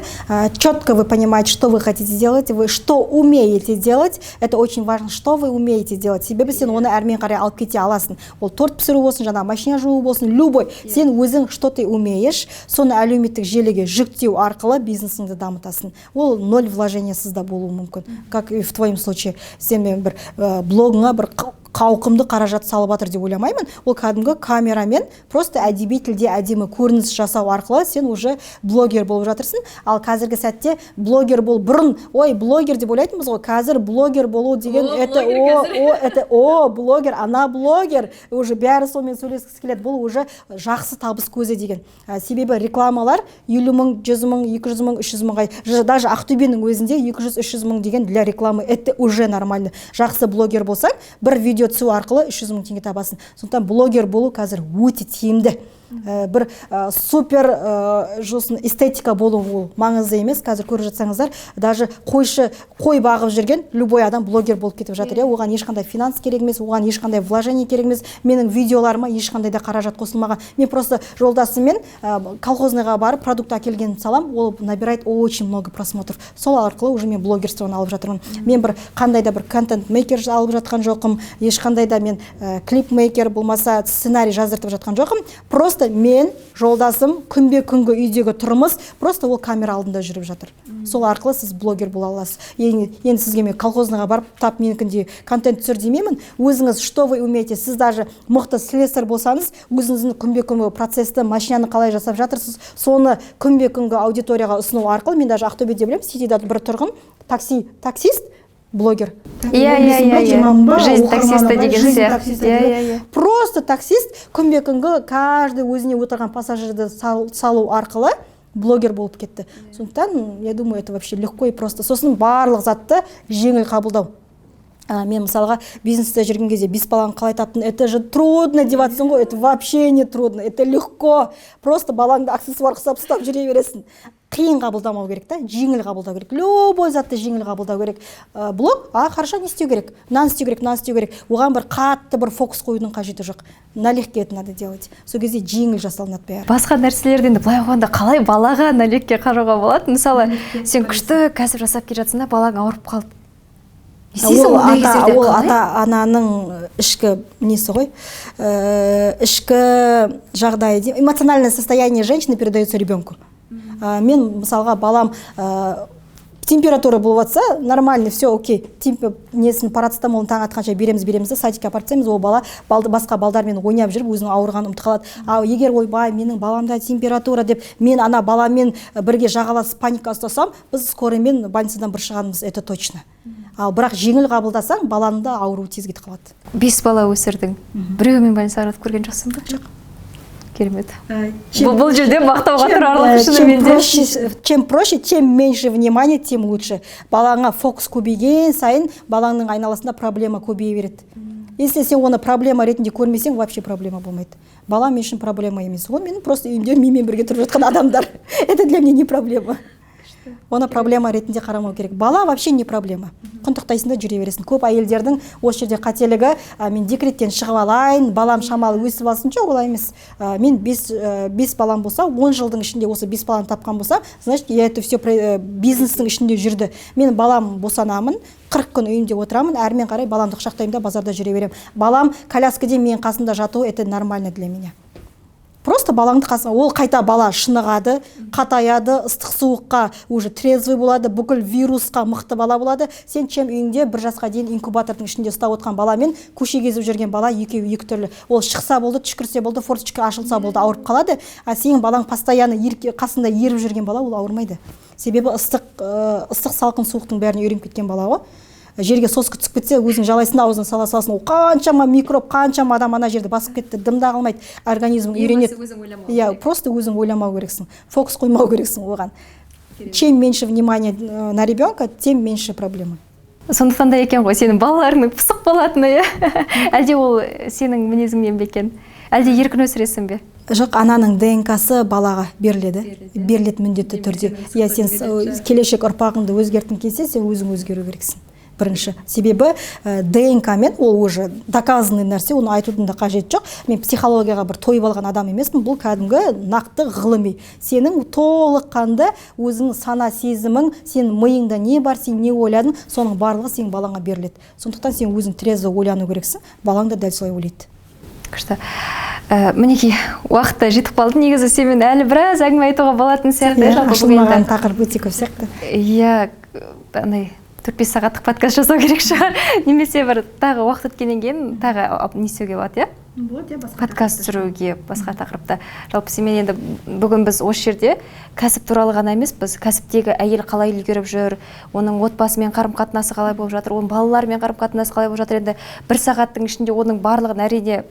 четко вы понимаете, что вы хотите делать, вы что умеете делать. Это очень важно, что вы умеете делать. Себебі сен оны әрмен қарай алып кете аласың. Ол торт пісіру болсын, жаңа машина жуу болсын, любой. Сен өзің что ты умеешь, соны әлеуметтік желіге жүктеу арқылы бизнесіңді дамытасың. Ол 0 вложения сізде болуы мүмкін. Как и в твоем случае. Сен бір блогыңа бір қауқымды қаражат салып жатыр деп ойламаймын. Ол кәдімгі камерамен просто әдеби тілде әдемі көрініс жасау арқылы сен уже блогер болып жатырсың. Ал қазіргі сәтте блогер бол, бұрын блогер деп ойлайтынбыз ғой. Қазір блогер болу деген блогер, ана блогер, уже бәрі сонымен сөйлескісі келеді. Бұл уже жақсы табыс көзі деген. Себебі рекламалар 50 мың, 100 мың, 200 мың, 300 мыңға, даже Ақтөбенің өзінде 200-300 мың деген для рекламы. Это уже нормально. Жақсы блогер болсаң, бір видео түсу арқылы 300 мың теңге табасың. Сондықтан блогер болу қазір өте тиімді. Бір супер эстетика болу ол маңызды емес. Қазір көріп жатсаңыздар, даже қой бағып жүрген любой адам блогер болып кетіп жатыр. Оған ешқандай финанс керек емес, оған ешқандай вложение керек емес. Менің видеоларыма ешқандай да қаражат қосылмаған. Мен просто жолдасыммен колхозныйға барып продукт әкелген салам, ол набирает очень много просмотров. Сол арқылы уже мен блогерствоны алып жатырмын. Мен бір қандай да бір контент-мейкер алып жатқан жоқым, ешқандай да мен клип-мейкер болмаса сценарий жаздыртып жатқан жоқым. Просто мен жолдасым күнбе-күнгі үйдегі тұрмыс, просто ол камера алдында жүріп жатыр. Сол арқылы сіз блогер бола аласыз. Енді сізге мен колхозныйға барып, тап менікінде контент түсір демеймін. Өзіңіз что вы умеете? Сіз даже мықты слесарь болсаңыз, өзіңіздің күнбе-күнгі процесті, машинаны қалай жасап жатырсыз, соны күнбе-күнгі аудиторияға ұсыну арқылы, мен даже Ақтөбеде білемін, сетиде бір тұрғын, таксист, блогер. Жизнь таксиста деген сияқты. Просто таксист күнбе-күнгі каждый өзіне отырған пассажирді салу арқылы блогер болып кетті. Сондықтан, я думаю, это вообще легко и просто. Сосын барлық затты жеңіл қабылдау. Мен мысалға бизнесте жүрген кезде 5 баланы қалай таптың? Это же трудно деваться ғой, это вообще не трудно, это легко. Просто балаңды аксессуар қысап жүре бересің. Қиын қабылдамау керек та, жеңіл қабылдау керек. Любой затты жеңіл қабылдау керек. Блог, хорошо, не істеу керек, мынаны істеу керек. Оған бір қатты бір фокус қоюдың қажеті жоқ. Налегке это надо делать. Сол кезде жеңіл жасалынады бәрі. Басқа нәрселерді енді былай қойғанда қалай балаға налегке қарауға болады? Мысалы, сен күшті кәсіп жасап келе жатсың да, балаң ауырып қалды. Ол ата-ананың ішкі несі ғой, ішкі жағдайы, эмоциональное состояние женщины передается ребенку. Мен мысалға балам температура болып жатса, нормально, все окей. Несін парацетамолын таң атқанша береміз де, садикке апарып тастаймыз, ол бала басқа балдармен ойнап жүріп, өзінің ауырғанын ұмытып қалады. Ал егер ойбай, менің баламда температура деп, мен ана баламен бірге жағаласып паника ұстасам, біз скорыймен больницадан бір шығанымыз, это точно. Ал бірақ жеңіл қабылдасаң, баланың да ауруы тез кетіп қалады. 5 бала өсірдің. Біреумен больницаға жатып көрген жоқсың ба? Жоқ. Керемет. Бұл жерде мақтауға тұрарлық шынымен. Чем проще, тем меньше внимания, тем лучше. Балаңа фокус көбейген сайын, балаңның айналасында проблема көбейе береді. Если сен оны проблема ретінде көрмесең, вообще проблема болмайды. Бала мен үшін проблема емес. Ол менің просто үйімде менімен бірге тұрып жатқан адамдар. Это для меня не проблема. Оны проблема ретінде қарамау керек. Бала вообще не проблема. Құндықтайсың да жүре бересің. Көп әйелдердің осы жерде қателігі, мен декреттен шығып алайын, балам шамалы өсіп алсын, жоқ, олай емес. Мен 5 балам болса, 10 жылдың ішінде осы 5 баланы тапқан болса, значит, я это все бизнестің ішінде жүрді. Мен балам босанамын, 40 күн үйімде отырамын, әрмен қарай баламды құшақтаймын да базарда жүре беремін. Балам коляскаде мен қасында жатуы, это нормально для меня. Просто балаңды қасына, ол қайта бала шынығады, қатаяды, ыстық суыққа уже трезвый болады, бүкіл вирусқа мықты бала болады. Сен чем үйіңде 1 жасқа дейін инкубатордың ішінде ұстап отқан баламен көше кезіп жүрген бала екеуі екі түрлі. Ол шықса болды, түшкірсе болды, форточка ашылса болды, ауырып қалады. А сенің балаң постоянно қасында еріп жүрген бала, ол ауырмайды. Себебі ыстық салқын суықтың бәріне үйреніп кеткен бала ғой. Жерге соска түсіп кетсе, өзің жалайсың, аузын саласың, қаншама микроб, қаншама адам ана жерді басып кетті, дымда қалмайды, организм үйренеді. Иә, просто өзің ойламау керексің, фокус қоймау керексің оған. Чем меньше внимания на ребенка, тем меньше проблема. Сондықтан да екен ғой, сенің балаларының пысық болатыны, әлде ол сенің мінезіңнен бе екен? Әлде еркін өсіресің бе? Жоқ, ананың ДНК-сы балаға беріледі міндетті түрде. Иә, сен келешек ұрпағыңды өзгерттің келсе, сен өзің өзгеру керексің. Бірінші. Себебі ДНК-мен ол уже доказанный нәрсе, оны айтудың да қажет жоқ. Мен психологияға бір тойып алған адам емеспін, бұл кәдімгі нақты ғылыми. Сенің толыққанды өзің сана сезімің, сенің миыңда не бар, сен не ойладың, соның барлығы сенің балаңа беріледі. Сондықтан сен өзің трезво ойлану керексің, балаң да дәл солай ойлайды. Күшті. Мінекей, уақытта жетіп қалды. Негізі сенімен әлі біраз әңгіме айтуға болатын сияқты. Ашылмаған тақырып өте көп сияқты. Иә, 4-5 сағаттық подкаст жасау керек шығар. Немесе бір тағы уақыт өткеннен кейін тағы не істеуге болады, иә? Подкаст түсіруге, басқа тақырыпта. Жалпы сенімен енді бүгін біз осы жерде кәсіп туралы ғана емес, біз кәсіптегі әйел қалай үлгеріп жүр, оның отбасымен қарым-қатынасы қалай болып жатыр, оның балаларымен қарым-қатынасы қалай болып жатыр. Енді 1 сағаттың ішінде оның барлығын әрине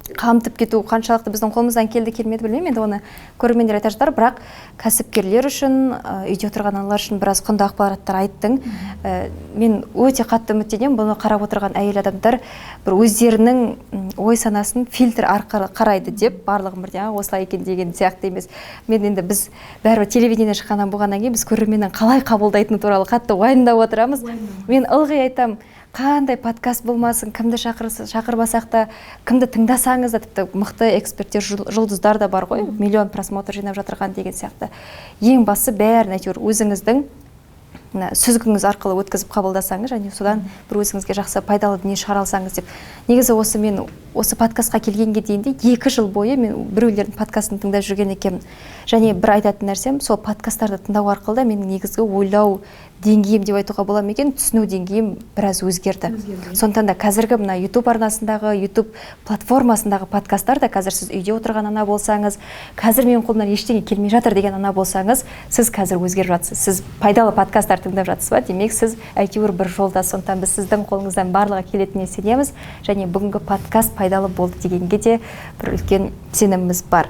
қамтып кету қаншалықты біздің қолымыздан келді келмеді білмеймін, енді оны көрермендер айта жатар, бірақ кәсіпкерлер үшін, үйде отырған аналар үшін біраз құнды ақпараттар айттың. Мен өте қатты үміттенемін, бұны қарап отырған әйел адамдар бір өздерінің ой санасын фильтр арқылы қарайды деп, барлығын бірден осылай екен деген сияқты емес. Мен енді біз бәрібір телевидениеде шыққаннан болғаннан кейін біз көрерменнің қалай қабылдайтыны туралы қатты уайымдап отырамыз. Мен ылғи айтамын, қандай подкаст болмасын, кімді шақырбасақ та, кімді тыңдасаңыз да, тіпті мықты эксперттер, жұлдыздар да бар ғой, миллион просмотр жинап жатырған деген сияқты. Ең басы бәрін әйтеуір өзіңіздің сүзгіңіз арқылы өткізіп қабылдасаңыз, және содан бір өзіңізге жақсы пайдалы дүние шығара алсаңыз деп. Негізі мен осы подкастқа келгенге дейін де 2 жыл бойы мен біреулердің подкастын тыңдап жүрген екенмін. Және бір айтатын нәрсем, сол подкасттарды тыңдау арқылы менің негізгі ойлау деңгейім деп айтуға бола ма екен, түсіну деңгейім біраз өзгерді. Сондықтан да қазіргі мына YouTube арнасындағы, YouTube платформасындағы подкасттар да, қазір сіз үйде отырған ана болсаңыз, қазір менің қолымнан ештеңе келмей жатыр деген ана болсаңыз, сіз қазір өзгеріп жатсыз. Сіз пайдалы подкасттар тыңдап жатсыз ба? Демек, сіз әйтеуір бір жолда. Сондықтан біз сіздің қолыңыздан барлығы келетініне сенеміз, және бүгінгі подкаст пайдалы болды дегенге де бір үлкен сеніміміз бар.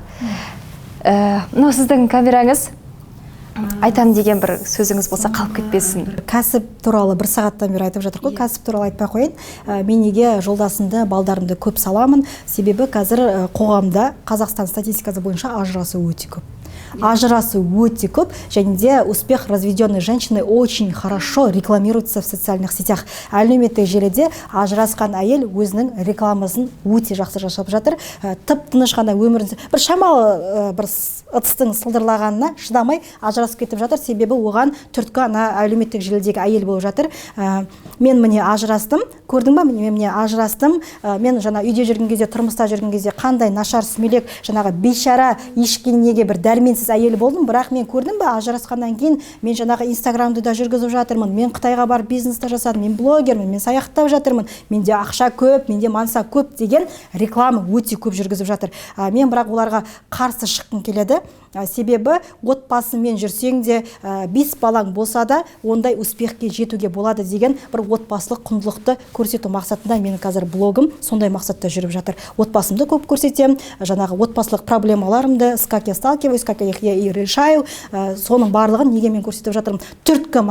Сіздің камераңыз айтам деген бір сөзіңіз болса қалып кетпесін. Кәсіп туралы 1 сағаттан бері айтып жатыр ғой, кәсіп туралы айтпай қойын. Мен неге жолдасымды, балдарымды көп саламын? Себебі қазір қоғамда Қазақстан статистикасы бойынша ажырасу өте көп. Ажырасу өте көп, және де успех разведенной женщины очень хорошо рекламируется в социальных сетях. Әлеуметтік желіде ажырасқан әйел өзінің рекламасын өте жақсы жасап жатыр. Тып-тыныш қана өмірін, бір шамалы бір ыдыстың сылдырлағанына шыдамай ажырасып кетіп жатыр. Себебі оған түрткі ана әлеуметтік желідегі әйел болып жатыр. Мен міне ажырастым, көрдің ба, мен міне ажырастым. Мен жаңа үйде жүрген кезде, тұрмыста жүрген кезде қандай нашар сүмелек, жаңағы бейшара, ешкенеге бір дәрменсіз әйел болдым, бірақ мен көрдім ба, ажырасқаннан кейін мен жаңағы Инстаграмды да жүргізіп жатырмын, мен Қытайға барып бизнесті жасадым, мен блогермін, мен саяхаттап жатырмын, менде ақша көп, менде манса көп деген реклама өте көп жүргізіп жатыр. Мен бірақ оларға қарсы шыққым келеді. Себебі отбасымен жүрсең де 5 балаң болса да ондай успехке жетуге болады деген бір отбасылық құндылықты көрсету мақсатында менің қазір блогым сондай мақсатта жүріп жатыр. Отбасымды көп көрсетем, жаңағы отбасылық проблемаларымды, как я сталкиваюсь, как я их я и решаю. Соның барлығын неге мен көрсетіп жатырмын? Түпкі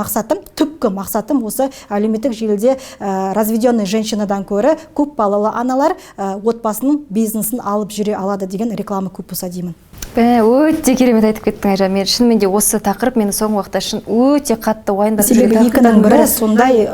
мақсатым осы әлеуметтік желіде разведенный женщинадан көрі көп балалы аналар отбасының бизнесін алып жүре алады деген реклама көп болса деймін. Өте керемет айтып кеттің Айжан. Мен шынымен де осы тақырып мені соңғы уақытта шын өте қатты уайымдатып жүрген. Себебі екінің бірі сондай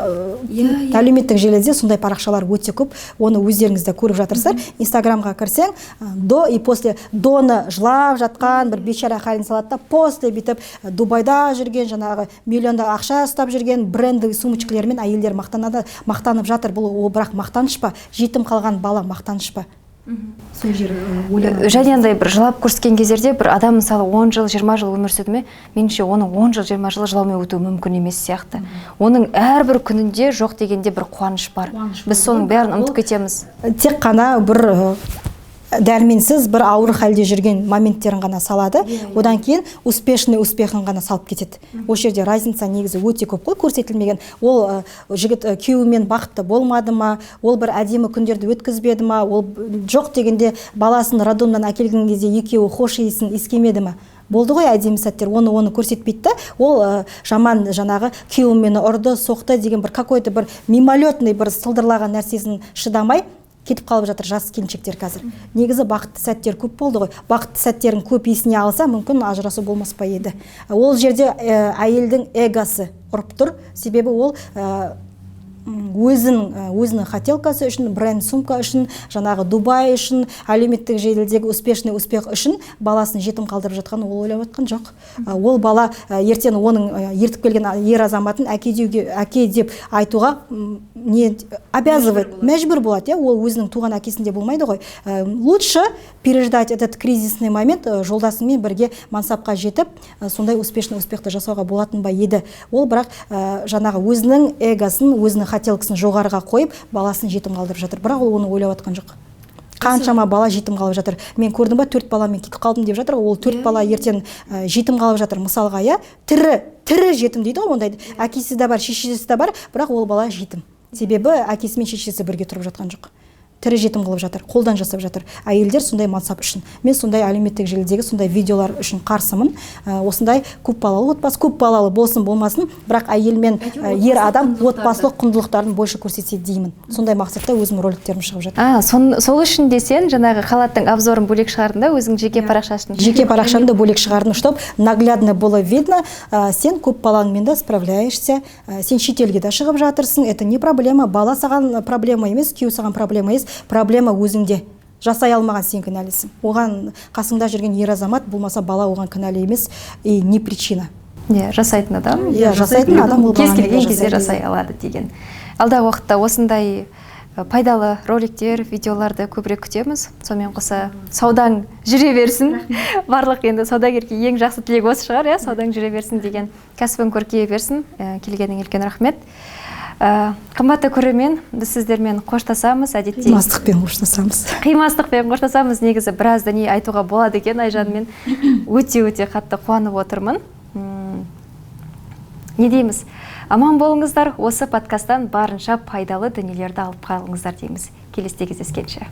әлеуметтік желіде сондай парақшалар өте көп. Оны өздеріңіз де көріп жатырсыздар. Инстаграмға кірсең, до и после доны жылап жатқан бір бейшара халін салады да, после бүйтіп Дубайда жүрген, жаңағы миллионда ақша ұстап жүрген брендовый сумочкалармен әйелдер мақтанып жатыр. Бұл бірақ мақтаныш па? Жетім қалған бала мақтаныш па? Және андай бір жылап көрсеткен кездерде бір адам мысалы 10 жыл 20 жыл өмір сүрді ме, меніңше оның 10 жыл 20 жыл жылаумен өтуі мүмкін емес сияқты. Оның әрбір күнінде жоқ дегенде бір қуаныш бар. Біз соның бәрін ұмытып кетеміз. Тек қана бір дәрменсіз бір ауыр халде жүрген моменттерін ғана салады, одан кейін успешный успехын ғана салып кетеді. Ол жерде разница негізі өте көп қой, көрсетілмеген. Ол жігіт күйеуімен бақытты болмады ма, ол бір әдемі күндерді өткізбеді ма, ол жоқ дегенде баласын роддомнан әкелген кезде екеуі хош иісін иіскемеді ма? Болды ғой әдемі сәттер, оны көрсетпейді. Ол жаман жаңағы күйеуім мені ұрды, соқты деген бір какой-то бір мимолетный бір сылдырлаған нәрсесін шыдамай кетіп қалып жатыр жас келіншектер қазір. Негізі бақытты сәттер көп болды ғой. Бақытты сәттерін көп есіне алса, мүмкін ажырасу болмас па еді. Ол жерде әйелдің эгосы ұрып тұр. Себебі ол өзінің хотелкасы үшін, бренд сумка үшін, жаңағы Дубай үшін, әлеуметтік желідегі успешный успех үшін баласын жетім қалдырып жатқан ол ойлап жатқан жоқ. Ол бала ертең оның ертіп келген ер азаматын әке деп айтуға не обязывает, мәжбүр болады. Ол өзінің туған әкесінде болмайды ғой. Лучше переждать этот кризисный момент, жолдасымен бірге мансапқа жетіп, сондай успешный успехті жасауға болатын ба еді. Ол бірақ жаңағы өзінің эгосын, өзінің хотелкасын жоғарыға қойып, баласын жетім қалдырып жатыр. Бірақ ол оны ойлап жатқан жоқ. Қаншама бала жетім қалып жатыр. Мен көрдім ба, 4 баламен кетіп қалдым деп жатыр. Ол 4 бала ертең жетім қалып жатыр. Мысалға, тірі жетім дейді ғой, ондайды. Әкесі де бар, шешесі де бар, бірақ ол бала жетім. Себебі әкесі мен шешесі бірге тұрып жатқан жоқ. Тірі жетім қылып жатыр, қолдан жасап жатыр. Әйелдер сондай мансап үшін. Мен сондай әлеуметтік желідегі сондай видеолар үшін қарсымын. Осындай көп балалы отбасы, көп балалы болсын болмасын, бірақ әйел мен ер адам отбасылық құндылықтарын больше көрсетсе деймін. Сондай мақсатта өзім роликтерім шығып жатыр. Сол үшін де сен жаңағы халаттың обзорын бөлек шығардың да, өзің жеке парақшасын. Жеке парақшамды бөлек шығардым, чтобы наглядно было видно, сен көп балаңмен де справляешься, сен шетелге де шығып жатырсың, это не проблема, бала саған проблема емес, күйеу саған проблема емес. Проблема өзіңде. Жасай алмаған сен кінәлісің. Оған қасыңда жүрген ер азамат болмаса бала оған кінәлі емес, и не причина. Жасайтын адам. Жасайтын адам ол кез келген кезде жасай алады деген. Алдағы уақытта осындай пайдалы роликтер, видеоларды көбірек күтеміз. Сонымен қоса саудаң жүре берсін. Барлық енді саудагерге ең жақсы тілек осы шығар, саудаң жүре берсін деген, кәсібің көркейе берсін. Келгенің үлкен рахмет. Қымбатты көрермен, біз сіздермен қоштасамыз, әдетте. Қимастықпен қоштасамыз. Негізі біраз дүние айтуға болады екен, Айжанмен өте қатты қуанып отырмын. Не дейміз? Аман болыңыздар, осы подкасттан барынша пайдалы дүниелерді алып қалыңыздар дейміз. Келесіде кездескенше.